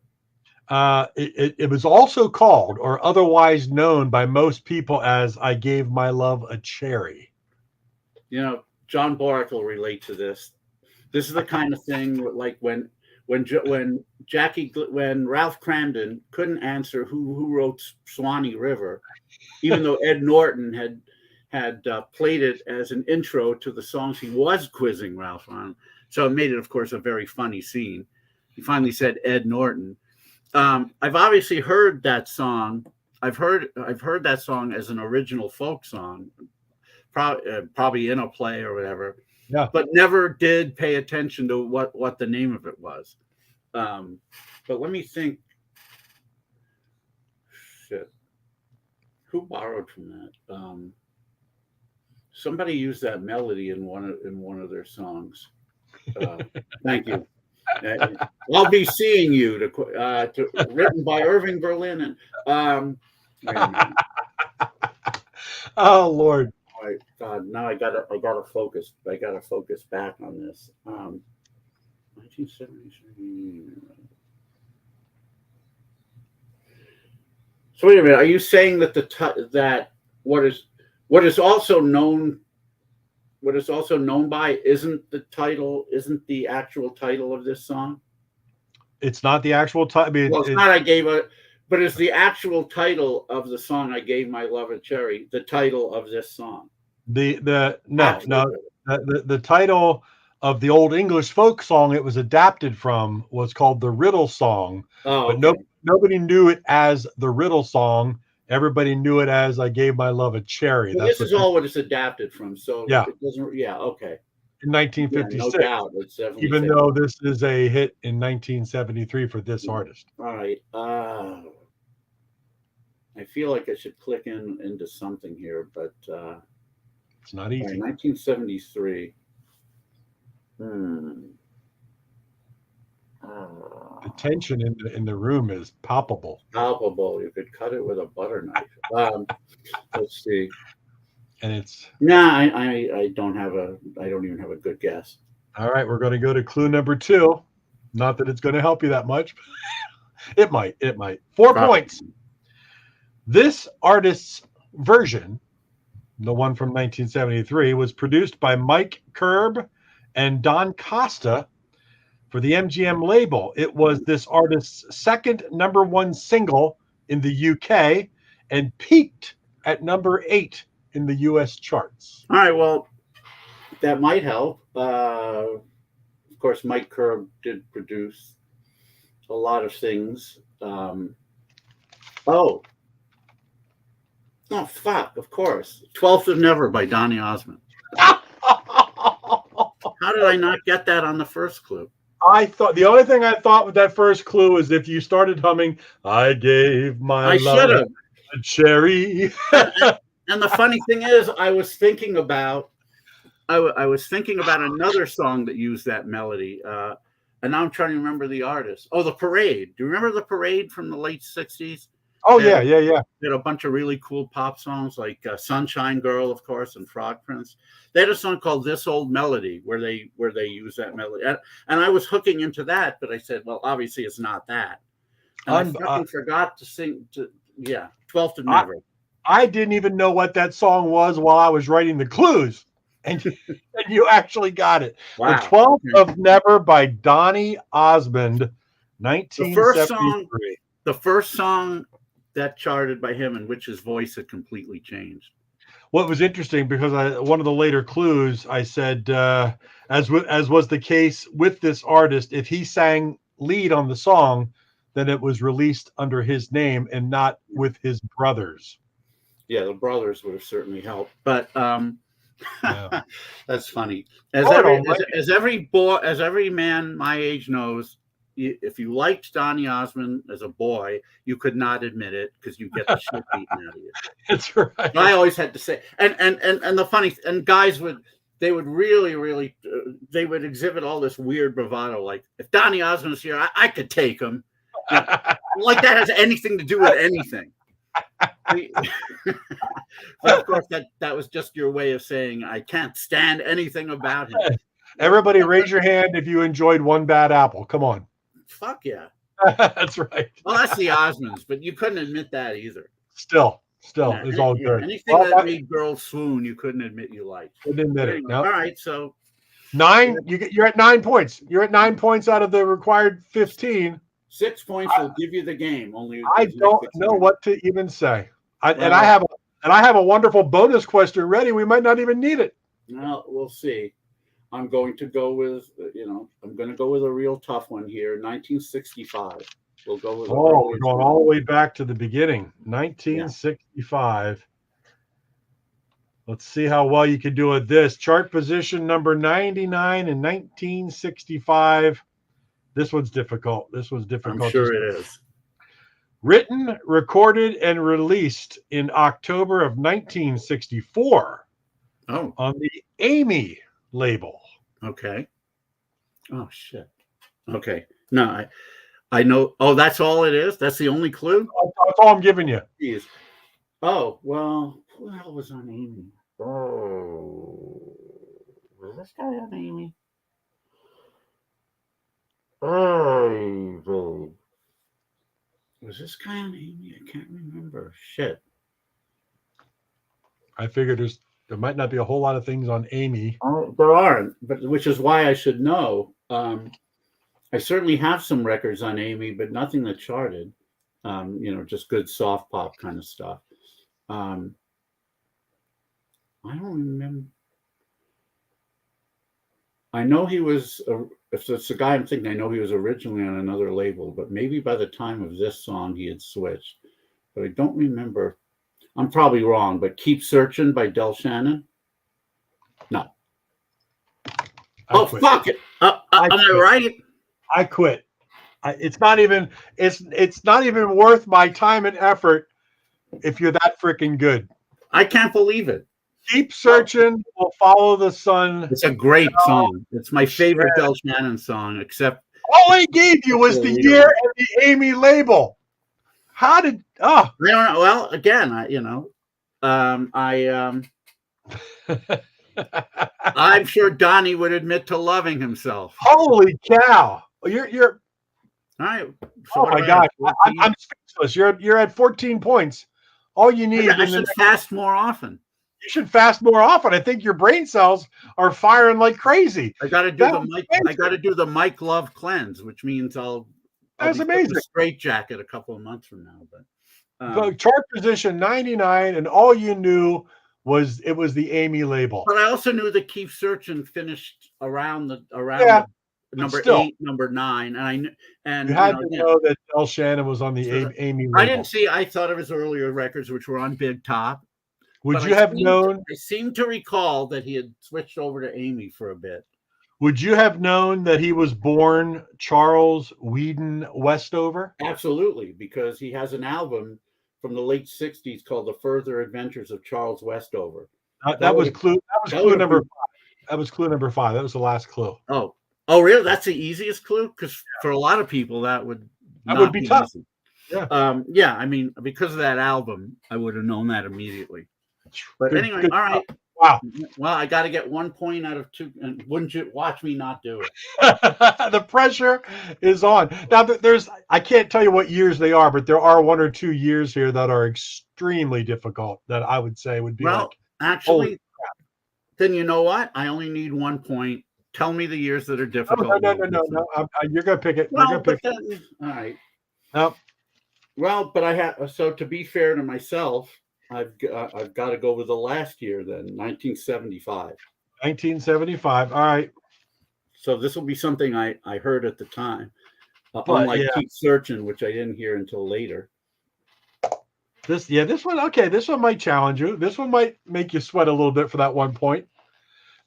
S1: It was also called, or otherwise known by most people as, I Gave My Love a Cherry.
S2: John Borick will relate to this. This is the kind of thing like when Ralph Cramden couldn't answer who wrote Swanee River, even though Ed Norton had played it as an intro to the songs he was quizzing Ralph on. So it made it, of course, a very funny scene. He finally said Ed Norton. I've obviously heard that song. I've heard that song as an original folk song, probably in a play or whatever.
S1: Yeah.
S2: But never did pay attention to what the name of it was. But let me think. Shit. Who borrowed from that? Somebody used that melody in one of their songs. Thank you. I'll be seeing you. Written by Irving Berlin and.
S1: Oh Lord.
S2: God, now I gotta focus. I gotta focus back on this. 1973. So wait a minute. Are you saying that that what is also known by isn't the actual title of this song?
S1: It's not the actual title. I mean,
S2: well, but is the actual title of the song "I Gave My Love a Cherry" the title of this song?
S1: The title of the old English folk song it was adapted from was called The Riddle Song.
S2: Oh,
S1: but
S2: okay.
S1: Nobody knew it as The Riddle Song. Everybody knew it as I Gave My Love a Cherry.
S2: Well, this is all what it's adapted from. So
S1: yeah,
S2: it doesn't. Yeah, okay.
S1: In 1956,
S2: yeah, no doubt. It's
S1: even though this is a hit in 1973 for this artist.
S2: All right. I feel like I should click into something here, but
S1: it's not easy.
S2: 1973.
S1: The tension in the room is palpable.
S2: Palpable. You could cut it with a butter knife. Let's see.
S1: And it's
S2: I don't even have a good guess.
S1: All right, we're going to go to clue number 2. Not that it's going to help you that much. It might. 4 points. This artist's version, the one from 1973, was produced by Mike Curb and Don Costa for the MGM label. It was this artist's second #1 single in the UK and peaked at number 8 in the US charts.
S2: All right, well, that might help. Of course, Mike Curb did produce a lot of things. Oh, fuck, of course. 12th of Never by Donny Osmond. How did I not get that on the first clue?
S1: I thought the only thing I thought with that first clue is if you started humming, I gave my love a cherry.
S2: And the funny thing is, I was thinking about I was thinking about another song that used that melody, and now I'm trying to remember the artist. Oh, The Parade. Do you remember The Parade from the late '60s?
S1: Oh,
S2: They had,
S1: yeah.
S2: they had a bunch of really cool pop songs like Sunshine Girl, of course, and Frog Prince. They had a song called This Old Melody where they use that melody. And I was hooking into that, but I said, well, obviously it's not that. And I fucking forgot to sing 12th of Never.
S1: I didn't even know what that song was while I was writing the clues. And you actually got it.
S2: Wow.
S1: The 12th of Never by Donny Osmond, 1973.
S2: The first song that charted by him in which his voice had completely changed.
S1: What was interesting, because one of the later clues, I said, as was the case with this artist, if he sang lead on the song, then it was released under his name and not with his brothers.
S2: Yeah, the brothers would have certainly helped. But that's funny. As every man my age knows, if you liked Donny Osmond as a boy, you could not admit it because you get the shit beaten out of you.
S1: That's right.
S2: And I always had to say, and the funny, and guys would really they would exhibit all this weird bravado, like if Donny Osmond's here, I could take him. Like that has anything to do with anything. But of course, that was just your way of saying I can't stand anything about him.
S1: Everybody, raise your hand if you enjoyed One Bad Apple. Come on.
S2: Fuck yeah.
S1: That's right.
S2: Well, that's the Osmonds, but you couldn't admit that either.
S1: Still, it's all good.
S2: Anything that made girls swoon, you couldn't admit you liked.
S1: Couldn't admit it. No.
S2: All right, so
S1: 9. You're at 9 points. You're at 9 points out of the required 15.
S2: 6 points will give you the game. Only
S1: I don't know what to even say. I have a wonderful bonus question ready. We might not even need it.
S2: Well, we'll see. I'm going to go with a real tough one here. 1965. We'll go with.
S1: Oh, we're going all the way back to the beginning. 1965. Yeah. Let's see how well you can do with this. Chart position number 99 in 1965. This one's difficult. I'm
S2: sure it is.
S1: Written, recorded, and released in October of 1964.
S2: Oh.
S1: On the Amy label.
S2: Okay. Oh, shit. Okay. No, I know. Oh, that's all it is? That's the only clue?
S1: That's all I'm giving you.
S2: Jeez. Oh, well, who the hell was on Amy? Oh, was this guy on Amy? Oh, was this guy on Amy? I can't remember. Shit.
S1: I figured there might not be a whole lot of things on Amy.
S2: There aren't, but which is why I should know. I certainly have some records on Amy, but nothing that charted. Just good soft pop kind of stuff. I don't remember. I know he was, if it's the guy I'm thinking, I know he was originally on another label, but maybe by the time of this song he had switched. But I don't remember. I'm probably wrong, but Keep Searching by Del Shannon? No. Fuck it. Am I right?
S1: I quit. It's not even worth my time and effort if you're that freaking good.
S2: I can't believe it.
S1: Keep Searching will follow the sun.
S2: It's a great song. It's my favorite Del Shannon song, except
S1: all I gave you was the year and the Amy label. How did I don't
S2: know. Well, again, I'm sure Donnie would admit to loving himself.
S1: Holy cow. You're
S2: all right.
S1: So my God. I'm speechless. You're at 14 points. All you need
S2: I should fast more often.
S1: You should fast more often. I think your brain cells are firing like crazy.
S2: I got to do the Mike Love cleanse, which means I'll
S1: That's amazing.
S2: Straight jacket a couple of months from now,
S1: but chart position 99, and all you knew was it was the Amy label.
S2: But I also knew that Keep Searching finished around number 8, number 9, and
S1: you had to know that Del Shannon was on the Amy label.
S2: I didn't see. I thought of his earlier records, which were on Big Top.
S1: Would you have known?
S2: I seem to recall that he had switched over to Amy for a bit.
S1: Would you have known that he was born Charles Whedon Westover?
S2: Absolutely, because he has an album from the late 60s called The Further Adventures of Charles Westover.
S1: That was clue number 5. That was clue number 5. That was the last clue.
S2: Oh, really? That's the easiest clue? Because for a lot of people, that would
S1: That
S2: not
S1: would be tough.
S2: easy.
S1: Yeah.
S2: Yeah. I mean, because of that album, I would have known that immediately. But
S1: Good-
S2: anyway,
S1: good
S2: all right.
S1: stuff. Wow.
S2: Well, I got to get 1 point out of 2, and wouldn't you watch me not do it?
S1: The pressure is on. Now, I can't tell you what years they are, but there are 1 or 2 years here that are extremely difficult that I would say would be
S2: Well,
S1: like,
S2: actually, then you know what? I only need 1 point. Tell me the years that are
S1: oh,
S2: difficult.
S1: no. You're going to pick it.
S2: Well,
S1: You're going to pick
S2: then, all right.
S1: No.
S2: Well, but I have. So to be fair to myself, I've got to go with the last year then, 1975.
S1: 1975. All right.
S2: So this will be something I heard at the time,
S1: But,
S2: unlike
S1: yeah.
S2: Keep Searching, which I didn't hear until later.
S1: This one, okay, this one might challenge you. This one might make you sweat a little bit for that 1 point.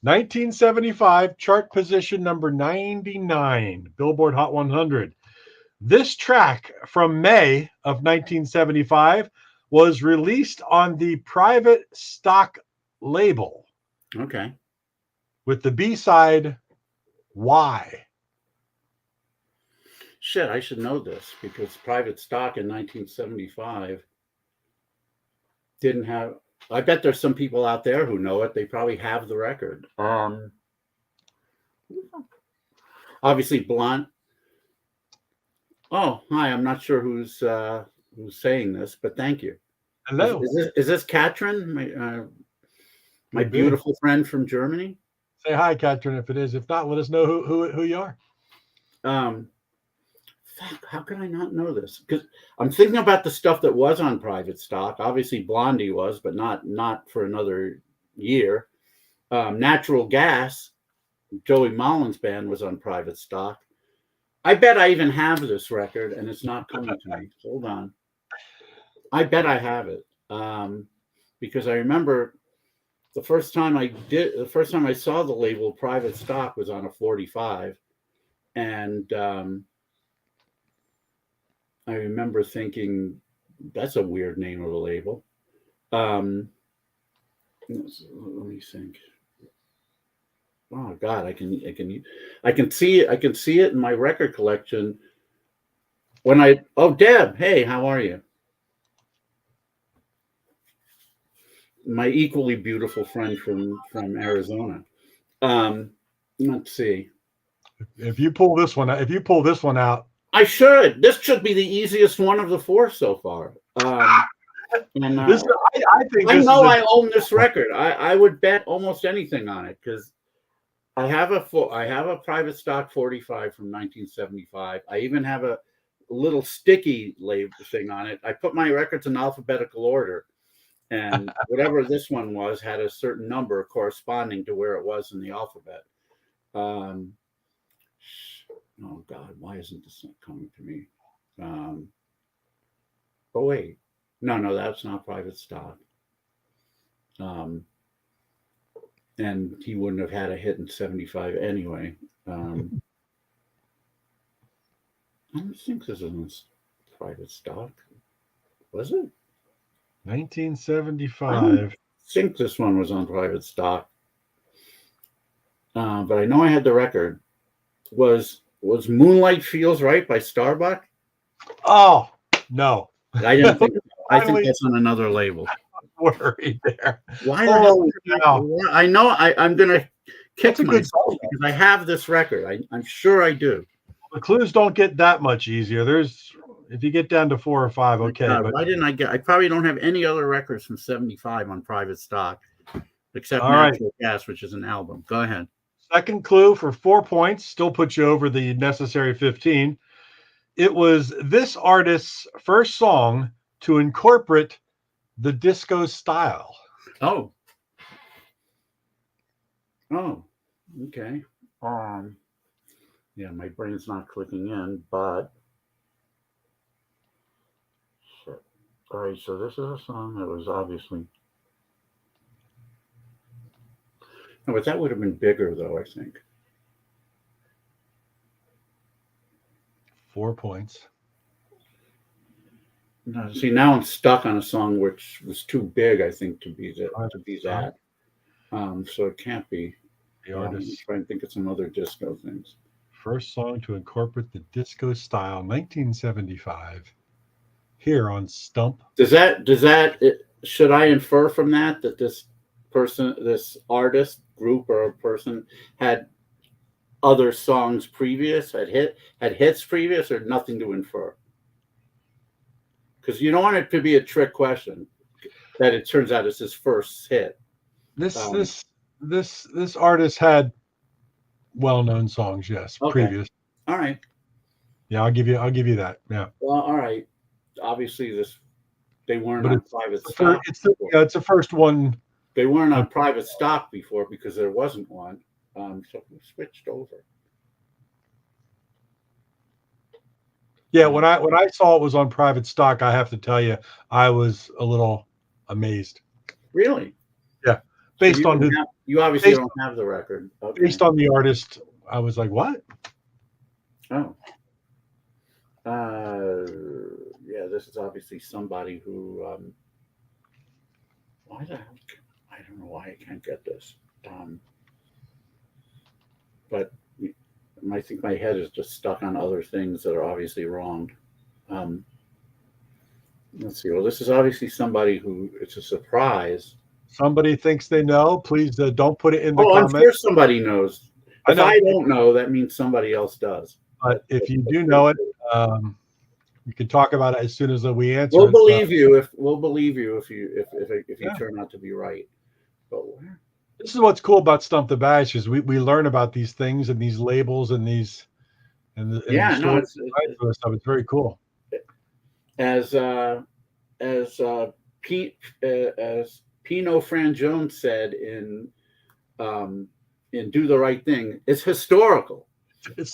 S1: 1975, chart position number 99, Billboard Hot 100. This track from May of 1975 was released on the Private Stock label
S2: Okay.
S1: with the B-side, Why?
S2: Shit, I should know this because Private Stock in 1975 didn't have. I bet there's some people out there who know it. They probably have the record. Obviously, Blunt. Oh, hi. I'm not sure who's saying this, but thank you.
S1: Hello.
S2: Is this Katrin, my beautiful friend from Germany?
S1: Say hi, Katrin, if it is. If not, let us know who you are.
S2: Fuck, how can I not know this? Because I'm thinking about the stuff that was on Private Stock. Obviously, Blondie was, but not for another year. Natural Gas, Joey Mullins' band, was on Private Stock. I bet I even have this record, and it's not coming to me. Hold on. I bet I have it because I remember the first time I saw the label Private Stock was on a 45, and I remember thinking, that's a weird name of a label. Let me think. Oh God, I can see it in my record collection. Deb, hey, how are you? My equally beautiful friend from Arizona. Let's see.
S1: If you pull this one out,
S2: I should. This should be the easiest one of the 4 so far. I own this record. I would bet almost anything on it because I have a Private Stock 45 from 1975. I even have a little sticky label thing on it. I put my records in alphabetical order, and whatever this one was had a certain number corresponding to where it was in the alphabet. Oh God, why isn't this not coming to me? Oh wait, no, that's not Private Stock. And he wouldn't have had a hit in 75 anyway. I don't think this is Private Stock. Was it?
S1: 1975.
S2: I don't think this one was on Private Stock. But I know I had the record. Was Moonlight Feels Right by Starbuck?
S1: Oh, no.
S2: I didn't think. I think that's on another label.
S1: Worried there.
S2: Why the hell? I know I'm gonna kick myself because I have this record. I'm sure I do.
S1: The clues don't get that much easier. If you get down to 4 or 5, okay.
S2: But why didn't I get? I probably don't have any other records from 75 on Private Stock, except Natural Gas, which is an album. Go ahead.
S1: Second clue for 4 points, still puts you over the necessary 15. It was this artist's first song to incorporate the disco style.
S2: Oh, okay. Yeah, my brain's not clicking in, but shit. All right, so this is a song that was obviously. No, but that would have been bigger, though, I think.
S1: 4 points.
S2: No, see, now I'm stuck on a song which was too big, I think, to be that. So it can't be.
S1: The
S2: I'm
S1: artist.
S2: trying to think of some other disco things.
S1: First song to incorporate the disco style, 1975. Here on Stump.
S2: Should I infer from that this person, this artist group or a person had other songs previous, had hits previous, or nothing to infer? Because you don't want it to be a trick question that it turns out it's his first hit.
S1: This artist had well-known songs, yes,
S2: Okay.
S1: previous.
S2: All right.
S1: Yeah, I'll give you that. Yeah.
S2: Well, all right. Obviously, they weren't
S1: But
S2: on private stock.
S1: It's the first one.
S2: They weren't on private stock before because there wasn't one. So we switched over.
S1: Yeah, when I saw it was on private stock, I have to tell you, I was a little amazed.
S2: Really?
S1: Yeah.
S2: You obviously don't have the record. Okay.
S1: Based on the artist, I was like, what?
S2: Oh. Yeah, this is obviously somebody who why the hell? I don't know why I can't get this. But I think my head is just stuck on other things that are obviously wrong. Let's see. Well, this is obviously somebody who it's a surprise.
S1: Somebody thinks they know. Please don't put it in the comments.
S2: I'm sure somebody knows. If
S1: I
S2: don't know, that means somebody else does.
S1: But if you do know it, you can talk about it as soon as we answer.
S2: We'll believe you if you turn out to be right. But
S1: this is what's cool about Stump the Bash is we learn about these things and these labels and these it's very cool.
S2: As Pino Fran Jones said in Do the Right Thing, it's historical. Let's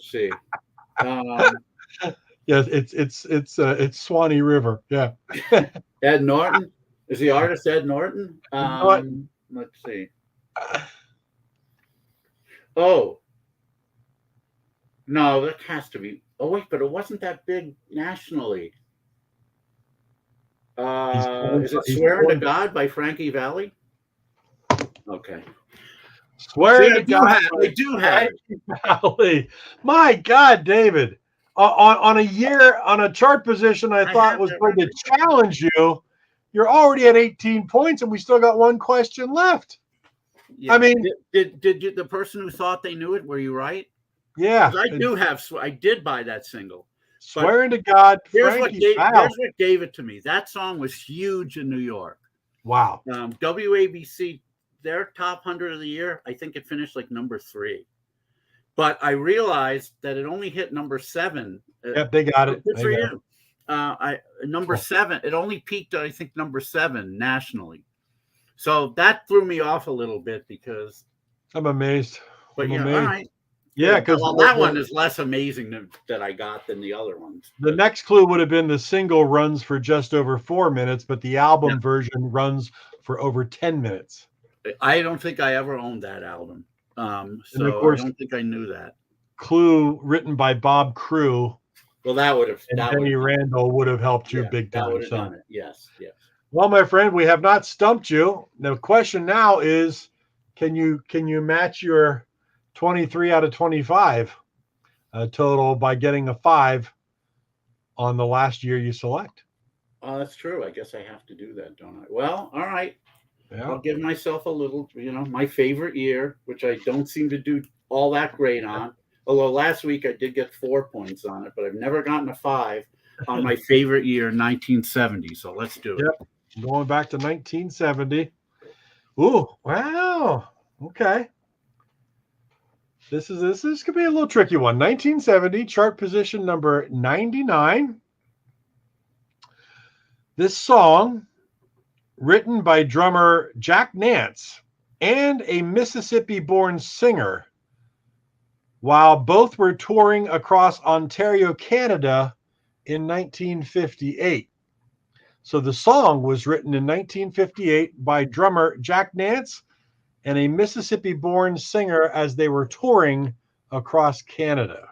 S2: see.
S1: Yes, it's Swanee River. Yeah.
S2: Ed Norton is the artist. Ed Norton. Let's see. Oh no, that has to be. Oh wait, but it wasn't that big nationally. Is it "Swearing to God" by Frankie Valli? Okay.
S1: Swearing to God,
S2: I do have
S1: Valli. My God, David. On a chart position I thought was going to challenge you. You're already at 18 points, and we still got one question left.
S2: Yeah. I mean, did the person who thought they knew it? Were you right?
S1: Yeah,
S2: I did buy that single.
S1: Swearing to God.
S2: Here's what gave it to me. That song was huge in New York.
S1: Wow.
S2: WABC, their top 100 of the year, I think it finished like number 3. But I realized that it only hit number 7.
S1: Yep, they got it.
S2: Good for you. Number 7. It only peaked at, I think, number 7 nationally. So that threw me off a little bit because
S1: I'm amazed.
S2: But all right.
S1: Yeah, because
S2: that one is less amazing that I got than the other ones.
S1: The next clue would have been the single runs for just over 4 minutes, but the album version runs for over 10 minutes.
S2: I don't think I ever owned that album. So of course, I don't think I knew that.
S1: Clue written by Bob Crew.
S2: Well, that would have.
S1: And Benny Randall would have helped you big time.
S2: That would have done it. Yes.
S1: Well, my friend, we have not stumped you. The question now is, can you match your 23 out of 25 total by getting a 5 on the last year you select?
S2: That's true. I guess I have to do that, don't I? Well, all right.
S1: Yeah.
S2: I'll give myself a little, my favorite year, which I don't seem to do all that great on. Although last week I did get 4 points on it, but I've never gotten a 5 on my favorite year, 1970. So let's do it.
S1: Yep. Going back to 1970. Ooh, wow. Okay. This could be a little tricky one. 1970, chart position number 99. This song, written by drummer Jack Nance and a Mississippi-born singer, while both were touring across Ontario, Canada in 1958. So the song was written in 1958 by drummer Jack Nance and a Mississippi-born singer as they were touring across Canada.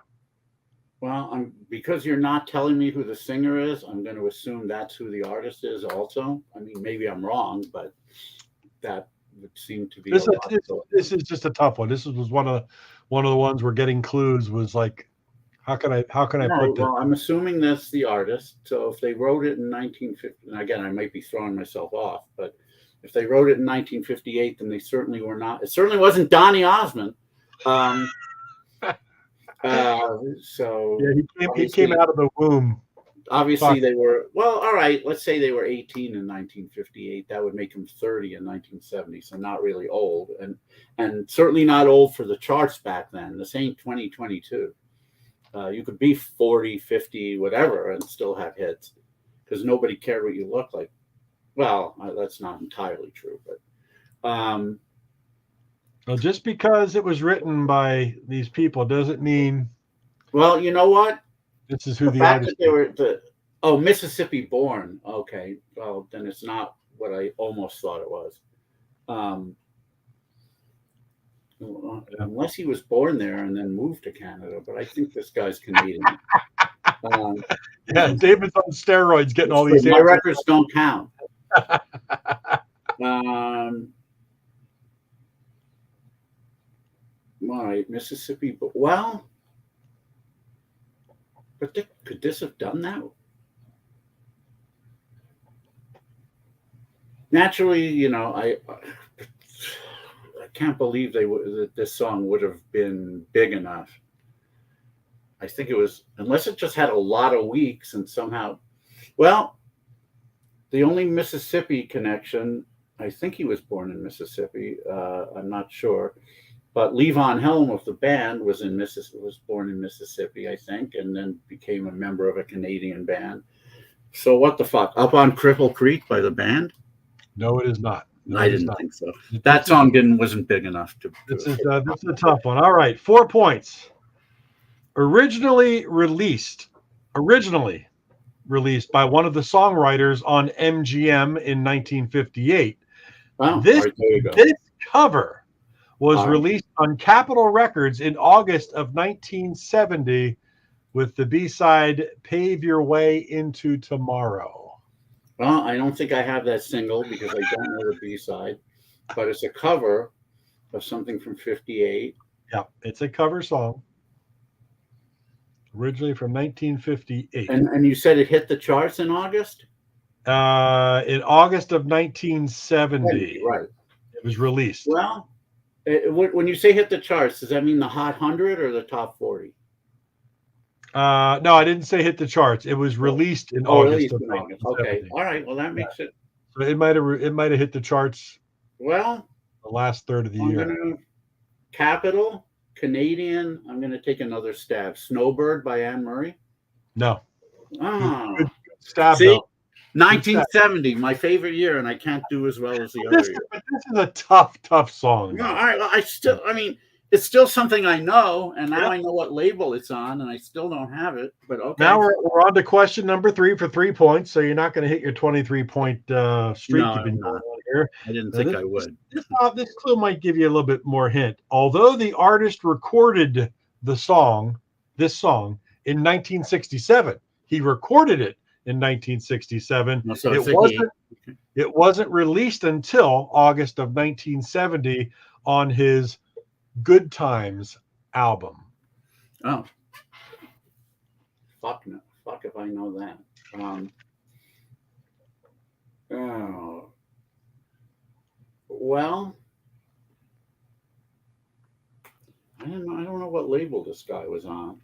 S2: Well, because you're not telling me who the singer is, I'm going to assume that's who the artist is also. I mean, maybe I'm wrong, but would seem to be
S1: This
S2: a lot.
S1: this is just a tough one. This was one of the ones where getting clues was like, how can I put this?
S2: Well, I'm assuming that's the artist. So if they wrote it in 1950, and again, I might be throwing myself off, but if they wrote it in 1958, then they certainly were not. It certainly wasn't Donny Osmond. So
S1: yeah, he came out of the womb.
S2: Obviously, they were, well, all right, let's say they were 18 in 1958. That would make them 30 in 1970, so not really old, and certainly not old for the charts back then. This ain't 2022. You could be 40, 50, whatever, and still have hits because nobody cared what you look like. Well, that's not entirely true, but
S1: well, just because it was written by these people doesn't mean.
S2: Well, you know what?
S1: This is who the artist is.
S2: Mississippi Born. Okay, well then it's not what I almost thought it was. Unless he was born there and then moved to Canada, but I think this guy's Canadian.
S1: Yeah, David's on steroids, getting all these.
S2: My records don't count. All right, Mississippi. Well. But could this have done that? Naturally, you know, I can't believe that this song would have been big enough. I think it was, unless it just had a lot of weeks and somehow, well, the only Mississippi connection, I think he was born in Mississippi. I'm not sure. But Levon Helm of the band was born in Mississippi, I think, and then became a member of a Canadian band. So what the fuck? Up on Cripple Creek by the band?
S1: No, it is not. No,
S2: I didn't think so. That song wasn't big enough to.
S1: This is a tough one. All right, 4 points. Originally released by one of the songwriters on MGM in 1958.
S2: Wow,
S1: this cover was
S2: right.
S1: Released on Capitol Records in August of 1970 with the B-side Pave Your Way Into Tomorrow.
S2: Well, I don't think I have that single because I don't know the B-side, but it's a cover of something from 58.
S1: Yeah, it's a cover song. Originally from 1958.
S2: And you said it hit the charts in August?
S1: In August of 1970.
S2: Right.
S1: It was released.
S2: Well, when you say hit the charts, does that mean the Hot 100 or the top 40?
S1: No, I didn't say hit the charts. It was released in August.
S2: Okay. All right. Well, that makes it.
S1: So it might have hit the charts.
S2: Well,
S1: the last third of the year.
S2: Capital, Canadian. I'm going to take another stab. Snowbird by Anne Murray.
S1: No.
S2: Good
S1: stab.
S2: See, though. 1970, my favorite year, and I can't do as well as the other year.
S1: This is a tough song.
S2: No, all right. Well, it's still something I know, and now I know what label it's on, and I still don't have it. But okay.
S1: Now we're on to question number 3 for 3 points. So you're not going to hit your 23-point streak you've been going on here.
S2: I didn't think I would.
S1: This clue might give you a little bit more hint. Although the artist recorded this song in 1967, he recorded it in 1967.
S2: So
S1: it wasn't released until August of 1970 on his Good Times album.
S2: Oh, fuck if I know that. Well, I don't know what label this guy was on,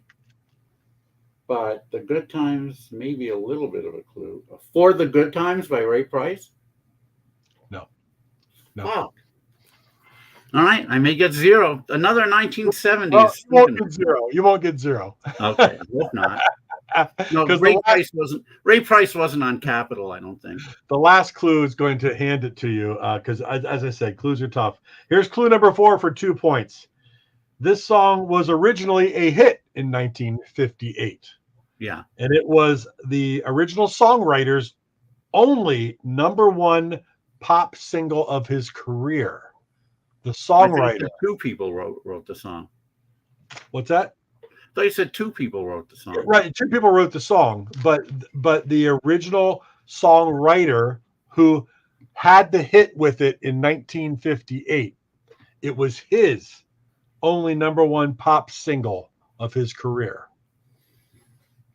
S2: but the Good Times may be a little bit of a clue. For the Good Times by Ray Price?
S1: No.
S2: Fuck. All right, I may get 0. Another 1970s.
S1: Oh, you won't get 0. You won't get 0.
S2: Okay, I hope not. No, Ray Price wasn't on Capitol, I don't think.
S1: The last clue is going to hand it to you because, as I said, clues are tough. Here's clue number 4 for 2 points. This song was originally a hit in 1958.
S2: Yeah.
S1: And it was the original songwriter's only #1 pop single of his career. The songwriter.
S2: 2 people wrote the song.
S1: What's that?
S2: I thought you said 2 people wrote the song.
S1: Right, 2 people wrote the song, but the original songwriter who had the hit with it in 1958. It was his only number one pop single of his career.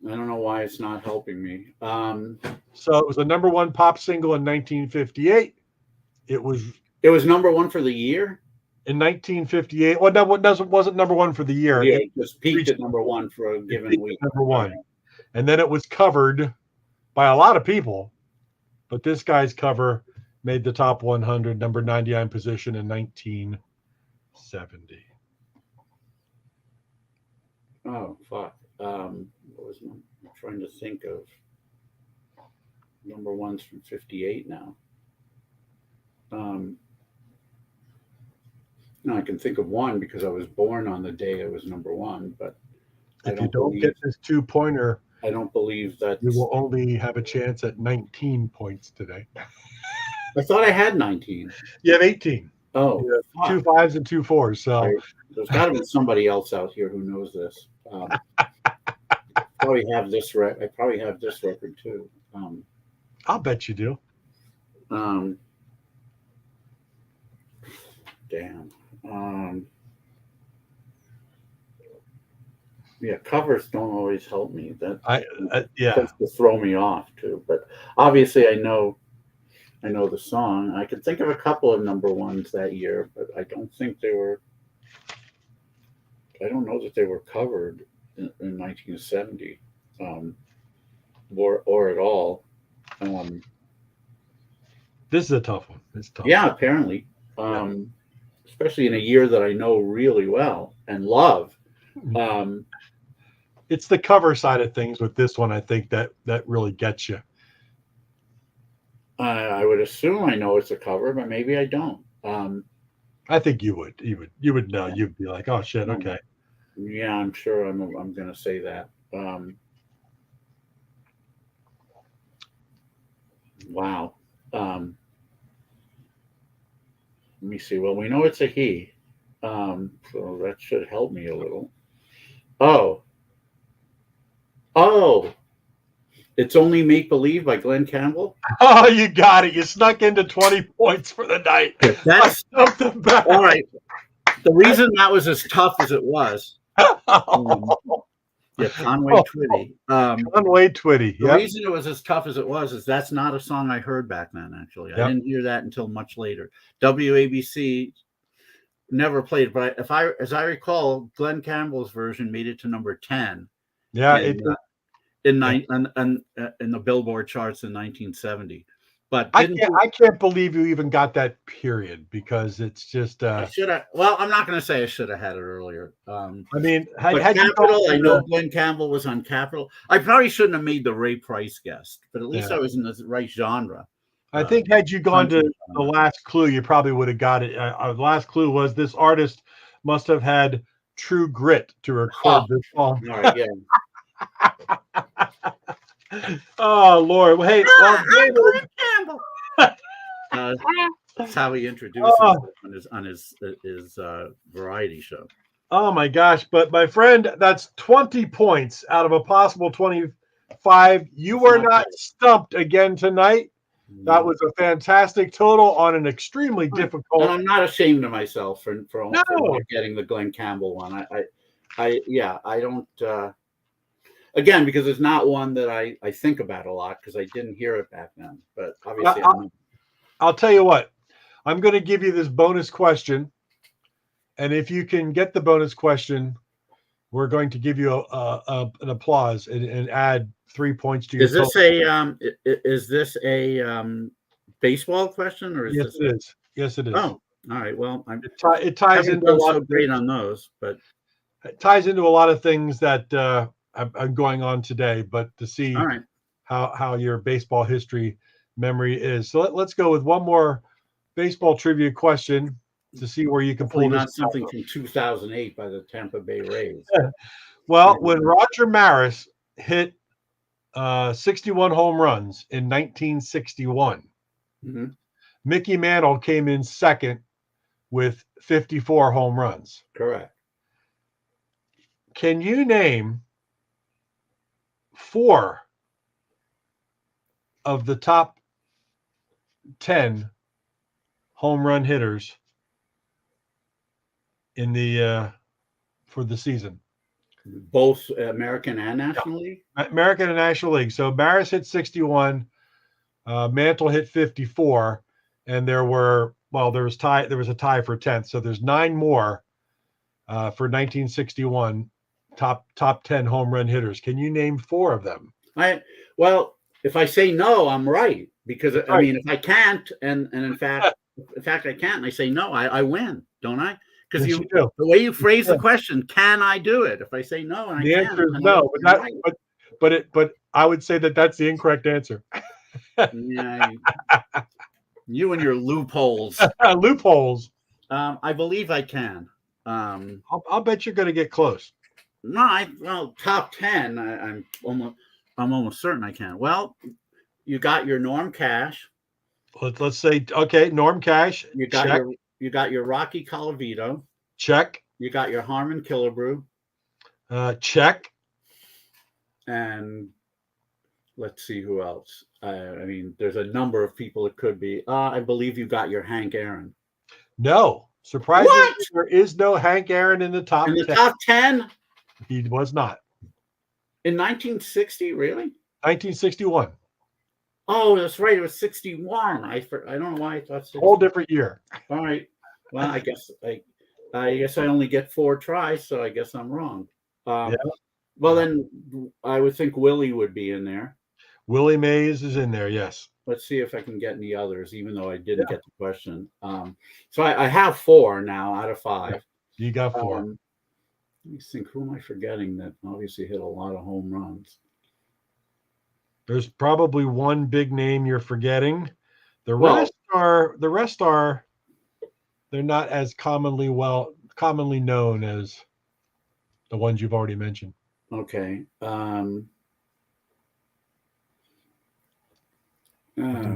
S2: I don't know why it's not helping me.
S1: So it was a number one pop single in 1958. It was
S2: number one for the year?
S1: in 1958. Well, no, wasn't number one for the year.
S2: Yeah,
S1: It
S2: it just peaked at number one for a given
S1: peaked
S2: week.
S1: at number one. And then it was covered by a lot of people. But this guy's cover made the top 100, number 99 position in 1970.
S2: Oh, fuck. What was I'm trying to think of number ones from 58 now. No, I can think of one because I was born on the day it was number one, but
S1: If you don't get this 2-pointer,
S2: I don't believe that
S1: you will only have a chance at 19 points today.
S2: I thought I had 19.
S1: You have 18.
S2: Oh,
S1: You have
S2: fuck.
S1: 2 5s and 2 4s. So
S2: There's got to be somebody else out here who knows this. I probably have this record too.
S1: I'll bet you do.
S2: Damn. Yeah, covers don't always help me. That
S1: Yeah.
S2: tends to throw me off too. But obviously, I know the song. I can think of a couple of number ones that year, but I don't think they were. I don't know that they were covered in 1970, or at all.
S1: This is a tough one. It's tough.
S2: Yeah, apparently, especially in a year that I know really well and love.
S1: It's the cover side of things with this one, I think, that really gets you.
S2: I would assume I know it's a cover, but maybe I don't.
S1: I think you would. You would know. You'd be like, oh shit, okay.
S2: Yeah, I'm sure I'm going to say that. Wow. Let me see. Well, we know it's a he, so that should help me a little. Oh, It's Only Make Believe by Glenn Campbell.
S1: Oh, you got it. You snuck into 20 points for the night.
S2: That's
S1: Stump the Bash.
S2: all right. The reason that was as tough as it was. Yeah, Conway Twitty.
S1: Conway Twitty.
S2: The reason it was as tough as it was is that's not a song I heard back then, actually. I didn't hear that until much later. WABC never played, but as I recall, Glenn Campbell's version made it to number 10.
S1: Yeah,
S2: in the Billboard charts in 1970. But
S1: I can't believe you even got that period, because it's just
S2: I should have. Well, I'm not going to say I should have had it earlier.
S1: I mean,
S2: had Capitol, I know Glenn Campbell was on Capitol. I probably shouldn't have made the Ray Price guest, but at least I was in the right genre.
S1: I think had you gone to the last clue, you probably would have got it. The last clue was this artist must have had true grit to record this song.
S2: All right, yeah.
S1: Oh Lord! Well, hey,
S2: Glenn Campbell. That's how he introduced on his variety show.
S1: Oh my gosh! But my friend, that's 20 points out of a possible 25. You were not stumped again tonight. That was a fantastic total on an extremely difficult.
S2: And I'm not ashamed of myself for getting the Glenn Campbell one. I don't. Again, because it's not one that I think about a lot, because I didn't hear it back then. But obviously,
S1: I'll tell you what. I'm going to give you this bonus question, and if you can get the bonus question, we're going to give you an applause and add 3 points to your.
S2: Is this a baseball question, or is
S1: yes, it is. Yes, it is.
S2: Oh, all right. Well,
S1: it ties into a lot of
S2: great on those, but
S1: it ties into a lot of things that I'm going on today. But to see how your baseball history memory is, so let's go with one more baseball trivia question to see where you can pull
S2: not
S1: this
S2: something from 2008 by the Tampa Bay Rays.
S1: Well, when Roger Maris hit 61 home runs in 1961, Mickey Mantle came in second with 54 home runs.
S2: Correct.
S1: Can you name 4 of the top 10 home run hitters in the for the season.
S2: Both American and National League?
S1: American and National League. So Barris hit 61, Mantle hit 54, and there was a tie for 10th. So there's 9 more for 1961 top 10 home run hitters. Can you name 4 of them?
S2: Well, if I say no, I'm right, because
S1: Right.
S2: I mean, if I can't, and in fact I can't, and I say no, I win, don't I? Because
S1: Yes, you do.
S2: the way you phrase the question, can I do it? If I say no, and
S1: The
S2: I
S1: answer is
S2: can't,
S1: no,
S2: right.
S1: but I would say that that's the incorrect answer.
S2: Yeah, you and your loopholes.
S1: Loopholes.
S2: I believe I can.
S1: I'll bet you're going to get close.
S2: No, top 10. I'm almost certain I can. Well, you got your Norm Cash.
S1: Let's say okay, Norm Cash.
S2: You got
S1: check.
S2: you got your Rocky Colavito.
S1: Check.
S2: You got your Harmon Killebrew.
S1: Check.
S2: And let's see who else. I mean, there's a number of people it could be. I believe you got your Hank Aaron.
S1: No, surprisingly,
S2: What?
S1: there is no Hank Aaron in the top 10.
S2: In the top 10?
S1: He was not.
S2: In 1960, really?
S1: 1961.
S2: Oh, that's right. It was 61. I don't know why I thought 60.
S1: Whole different year.
S2: All right. Well, I guess I only get 4 tries, so I guess I'm wrong.
S1: Yeah.
S2: Well, then I would think Willie would be in there.
S1: Willie Mays is in there. Yes.
S2: Let's see if I can get any others, even though I didn't get the question. So I have 4 now out of 5.
S1: You got 4.
S2: Let me think. Who am I forgetting that obviously hit a lot of home runs?
S1: There's probably one big name you're forgetting. The rest are they're not as commonly known as the ones you've already mentioned.
S2: Okay.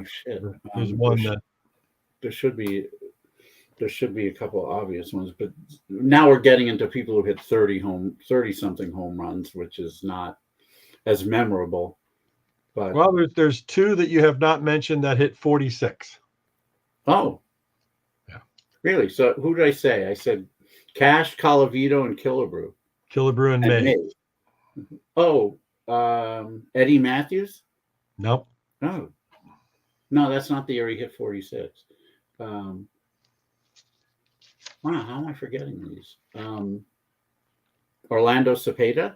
S2: Shit.
S1: There's one that
S2: there should be a couple of obvious ones, but now we're getting into people who hit 30 something home runs, which is not as memorable. But
S1: well, there's 2 that you have not mentioned that hit 46.
S2: Oh,
S1: yeah,
S2: really? So who did I say? I said Cash, Colavito, and Killebrew.
S1: Killebrew and May.
S2: Oh, Eddie Matthews?
S1: Nope.
S2: Oh, no, that's not the year he hit 46. Wow, how am I forgetting these? Orlando Cepeda?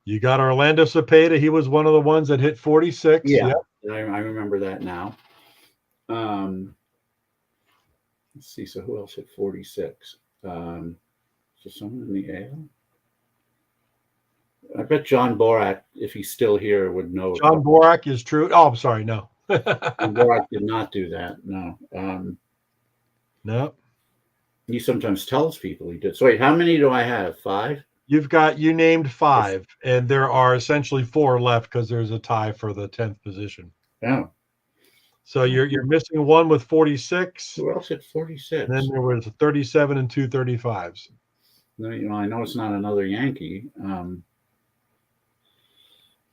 S1: You got Orlando Cepeda. He was one of the ones that hit 46.
S2: Yeah,
S1: yep.
S2: I remember that now. Let's see. So who else hit 46? So someone in the AL? I bet John Borak, if he's still here, would know.
S1: John Borak is true. Oh, I'm sorry. No.
S2: John Borak did not do that. No.
S1: No.
S2: He sometimes tells people he did. So wait, how many do I have? 5?
S1: You named 5, and there are essentially 4 left because there's a tie for the 10th position.
S2: Oh.
S1: So you're missing one with 46.
S2: Who else hit 46?
S1: And then there was 37 and 2 35s.
S2: No, I know it's not another Yankee.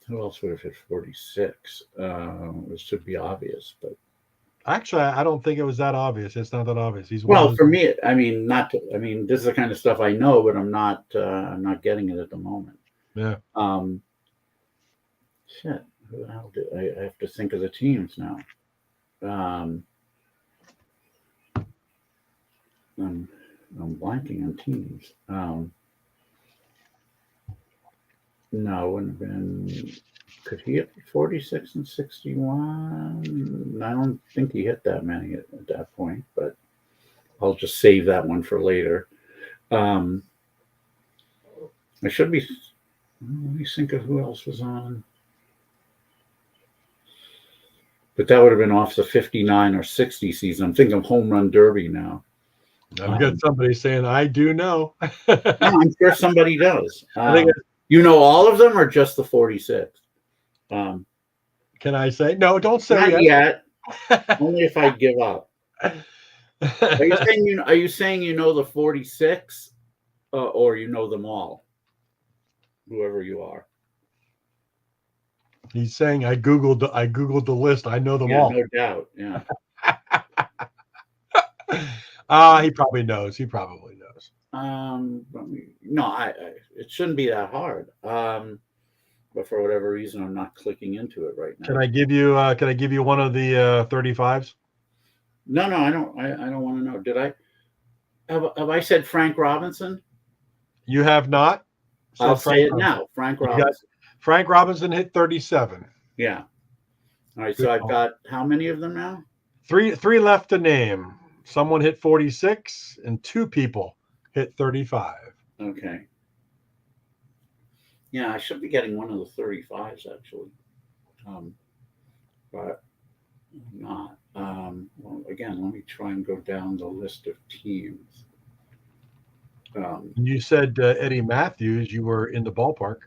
S2: Who else would have hit 46? It should be obvious, but
S1: actually, I don't think it was that obvious. It's not that obvious.
S2: For me, I mean, this is the kind of stuff I know, but I'm not getting it at the moment.
S1: Yeah.
S2: Shit. Who the hell I have to think of the teams now. I'm blanking on teams. No, wouldn't have been. Could he hit 46 and 61? I don't think he hit that many at that point, but I'll just save that one for later. I should be. Let me think of who else was on. But that would have been off the 59 or 60 season. I'm thinking of Home Run Derby now.
S1: I've got somebody saying, I do know.
S2: No, I'm sure somebody does.
S1: I think
S2: you know all of them or just the 46?
S1: Can I say? No, don't say
S2: not
S1: yet.
S2: Only if I give up. Are you saying you know the 46 or you know them all? Whoever you are.
S1: He's saying I googled the list. I know them all.
S2: No doubt. Yeah.
S1: He probably knows. He probably knows.
S2: It shouldn't be that hard. But for whatever reason, I'm not clicking into it right now.
S1: Can I give you? Can I give you one of the 35s?
S2: No, I don't. I don't want to know. Did I? Have I said Frank Robinson?
S1: You have not.
S2: I'll say it now. Frank Robinson.
S1: Frank Robinson hit 37.
S2: Yeah. All right. So I've got how many of them now?
S1: Three left to name. Someone hit 46, and 2 people hit 35.
S2: Okay. Yeah, I should be getting one of the 35s actually, but I'm not. Well, again, let me try and go down the list of teams.
S1: You said Eddie Matthews. You were in the ballpark.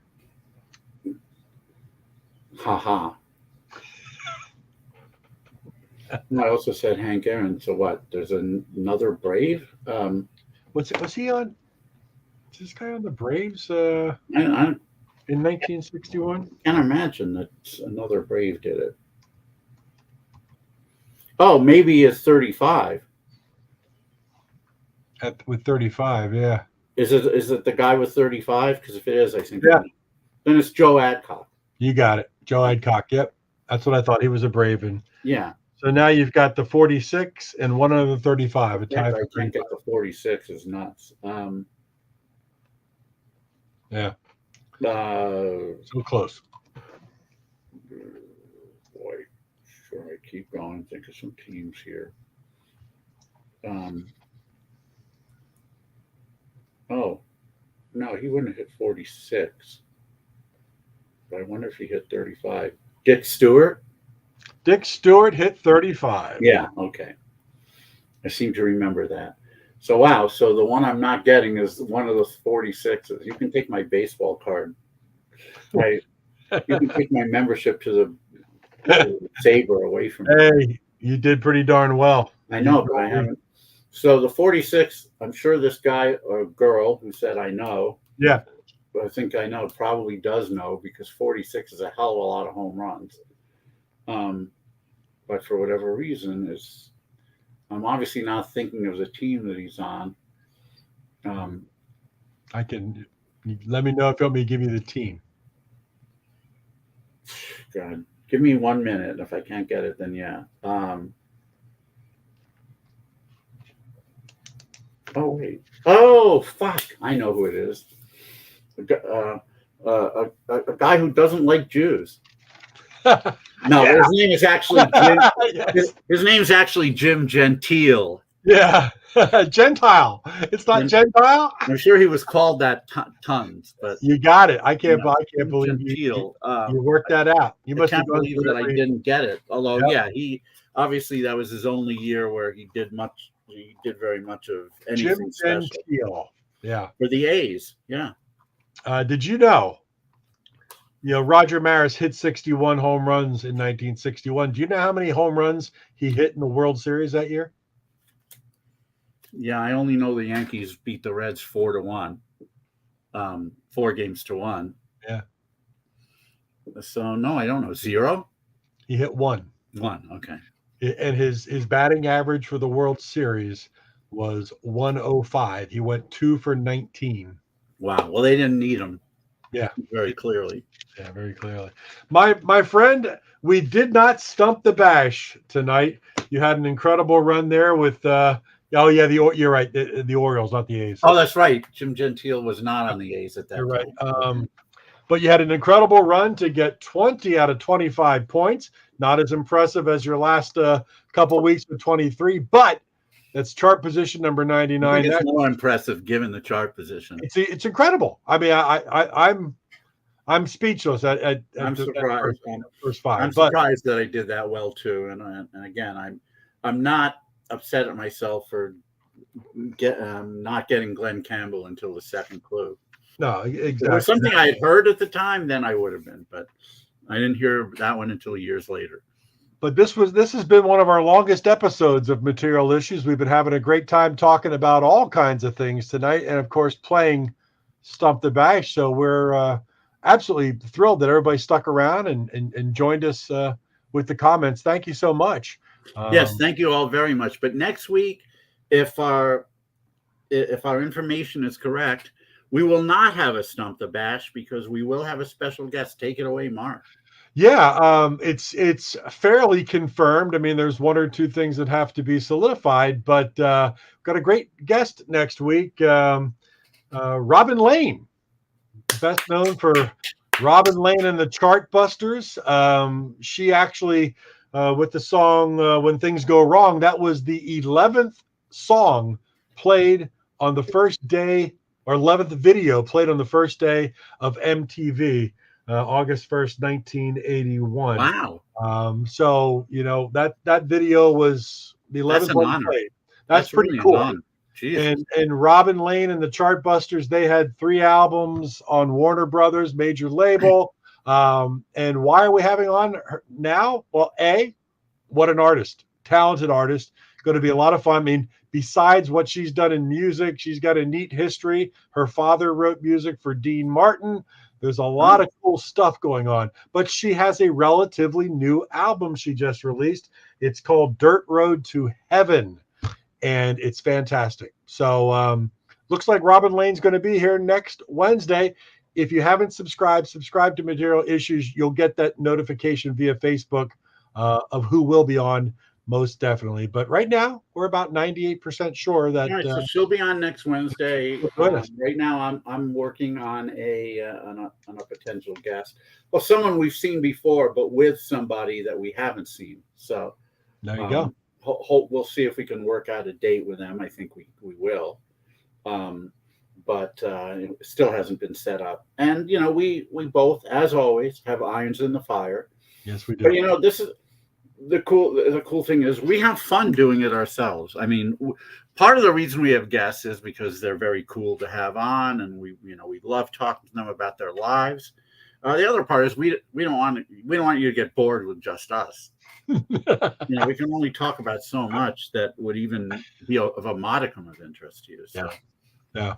S2: Haha. I also said Hank Aaron. So what? There's another Brave.
S1: Was he on? Is this guy on the Braves?
S2: I
S1: In 1961?
S2: can't imagine that another Brave did it. Oh, maybe it's 35.
S1: With 35, yeah.
S2: Is it the guy with 35? Because if it is, I think
S1: Yeah.
S2: Then it's Joe Adcock.
S1: You got it. Joe Adcock. Yep. That's what I thought. He was a Brave. And
S2: Yeah.
S1: so now you've got the 46 and one of the 35. A tie
S2: I
S1: for
S2: can't
S1: 35.
S2: get the 46 is nuts.
S1: Yeah.
S2: So
S1: close.
S2: boy, sure, I keep going. Think of some teams here. Oh, no, he wouldn't have hit 46. But I wonder if he hit 35. Dick Stewart?
S1: Dick Stewart hit 35.
S2: Yeah, okay. I seem to remember that. So, wow. So the one I'm not getting is one of the 46s. You can take my baseball card. Right. You can take my membership to the Sabre away from me.
S1: Hey, you did pretty darn well.
S2: I know, but I haven't. So the 46, I'm sure this guy or girl who said I know,
S1: Yeah.
S2: but I think I know, probably does know because 46 is a hell of a lot of home runs. But for whatever reason, I'm obviously not thinking of the team that he's on.
S1: I can let me know if you want me to give you the team.
S2: God, give me 1 minute. If I can't get it, then yeah. Oh wait. Oh fuck! I know who it is. A guy who doesn't like Jews. No,
S1: Yeah.
S2: his name is actually Jim.
S1: Yes.
S2: His name's actually Jim Gentile.
S1: Yeah. Gentile. It's not Gentile.
S2: I'm sure he was called that tons, but
S1: You got it. I can't
S2: Jim
S1: believe you
S2: Gentile.
S1: worked that out. You
S2: I
S1: must
S2: can't
S1: have gone
S2: believe
S1: through
S2: that I
S1: every-
S2: didn't get it. Although,
S1: Yep.
S2: yeah, he obviously that was his only year where he did much. He did very much of
S1: Jim
S2: anything special
S1: Gentile. Yeah.
S2: for the A's. Yeah.
S1: Did you know? Roger Maris hit 61 home runs in 1961. Do you know how many home runs he hit in the World Series that year?
S2: Yeah, I only know the Yankees beat the Reds 4-1, 4 games to 1.
S1: Yeah.
S2: So no, I don't know. 0?
S1: He hit 1.
S2: 1. Okay.
S1: And his batting average for the World Series was 105. He went 2 for 19.
S2: Wow. Well, they didn't need him.
S1: Yeah.
S2: Very clearly.
S1: Yeah, very clearly. My friend, we did not stump the bash tonight. You had an incredible run there with you're right. The Orioles, not the A's.
S2: Oh, that's right. Jim Gentile was not on the A's at that
S1: You're right.
S2: time.
S1: But you had an incredible run to get 20 out of 25 points. Not as impressive as your last couple weeks with 23, but that's chart position number 99.
S2: I think it's more impressive given the chart position.
S1: It's incredible. I mean, I'm speechless at
S2: I'm surprised.
S1: First 5.
S2: I'm surprised that I did that well too. And again, I'm not upset at myself for not getting Glenn Campbell until the second clue.
S1: No,
S2: If
S1: exactly.
S2: it was something I had heard at the time, then I would have been, but I didn't hear that one until years later.
S1: But this has been one of our longest episodes of Material Issues. We've been having a great time talking about all kinds of things tonight, and of course playing Stump the Bash. So we're absolutely thrilled that everybody stuck around and joined us with the comments. Thank you so much.
S2: Yes, thank you all very much. But next week, if our information is correct, we will not have a Stump the Bash because we will have a special guest. Take it away, Mark.
S1: Yeah, it's fairly confirmed. I mean, there's one or two things that have to be solidified, but got a great guest next week. Robin Lane, best known for Robin Lane and the Chartbusters. She actually, with the song "When Things Go Wrong," that was the 11th song played on the first day, or 11th video played on the first day of MTV, August 1st, 1981.
S2: Wow.
S1: So that video was the 11th one
S2: honor.
S1: played. That's pretty
S2: really
S1: cool.
S2: An honor.
S1: And Robin Lane and the Chartbusters, they had 3 albums on Warner Brothers, major label. And why are we having on her now? Well, what an artist, talented artist. Going to be a lot of fun. I mean, besides what she's done in music, she's got a neat history. Her father wrote music for Dean Martin. There's a lot of cool stuff going on, but she has a relatively new album she just released. It's called Dirt Road to Heaven, and it's fantastic. So looks like Robin Lane's going to be here next Wednesday. If you haven't subscribed to Material Issues. You'll get that notification via Facebook of who will be on, most definitely. But right now, we're about 98% sure that.
S2: All right, so she'll be on next Wednesday. Right now, I'm working on a potential guest. Well, someone we've seen before, but with somebody that we haven't seen. So
S1: there you go.
S2: We'll see if we can work out a date with them. I think we will. But it still hasn't been set up. And we both, as always, have irons in the fire.
S1: Yes, we do.
S2: But this is the cool thing is we have fun doing it ourselves. I mean, part of the reason we have guests is because they're very cool to have on, and we love talking to them about their lives. The other part is we don't want you to get bored with just us. We can only talk about so much that would even be of a modicum of interest to you. So.
S1: Yeah.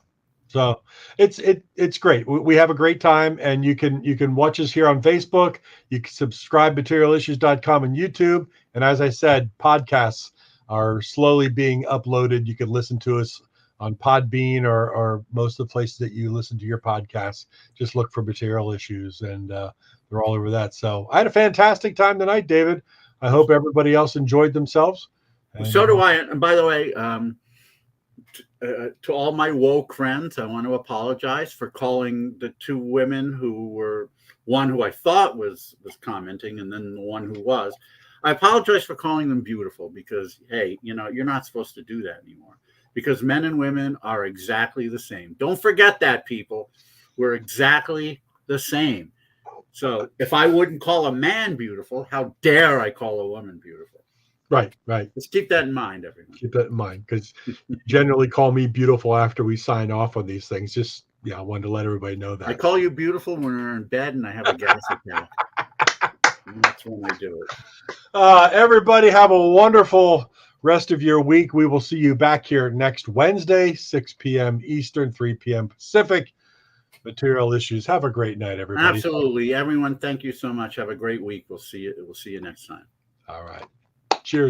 S1: So it's great. We have a great time, and you can watch us here on Facebook. You can subscribe materialissues.com and YouTube. And as I said, podcasts are slowly being uploaded. You can listen to us on Podbean or most of the places that you listen to your podcasts. Just look for Material Issues, and they're all over that. So I had a fantastic time tonight, David. I hope everybody else enjoyed themselves. And,
S2: so do I. And by the way, to all my woke friends, I want to apologize for calling the 2 women who were, one who I thought was commenting, and then the one who was. I apologize for calling them beautiful because, hey, you're not supposed to do that anymore, because men and women are exactly the same. Don't forget that, people. We're exactly the same. So if I wouldn't call a man beautiful, how dare I call a woman beautiful?
S1: Right.
S2: Let's keep that in mind, everyone.
S1: Keep that in mind, because you generally call me beautiful after we sign off on these things. Just, I wanted to let everybody know that.
S2: I call you beautiful when we're in bed and I have a gas attack. That's when I do it.
S1: Everybody have a wonderful rest of your week. We will see you back here next Wednesday, 6 p.m. Eastern, 3 p.m. Pacific. Material Issues. Have a great night, everybody.
S2: Absolutely. Everyone, thank you so much. Have a great week. We'll see you next time.
S1: All right. Cheers.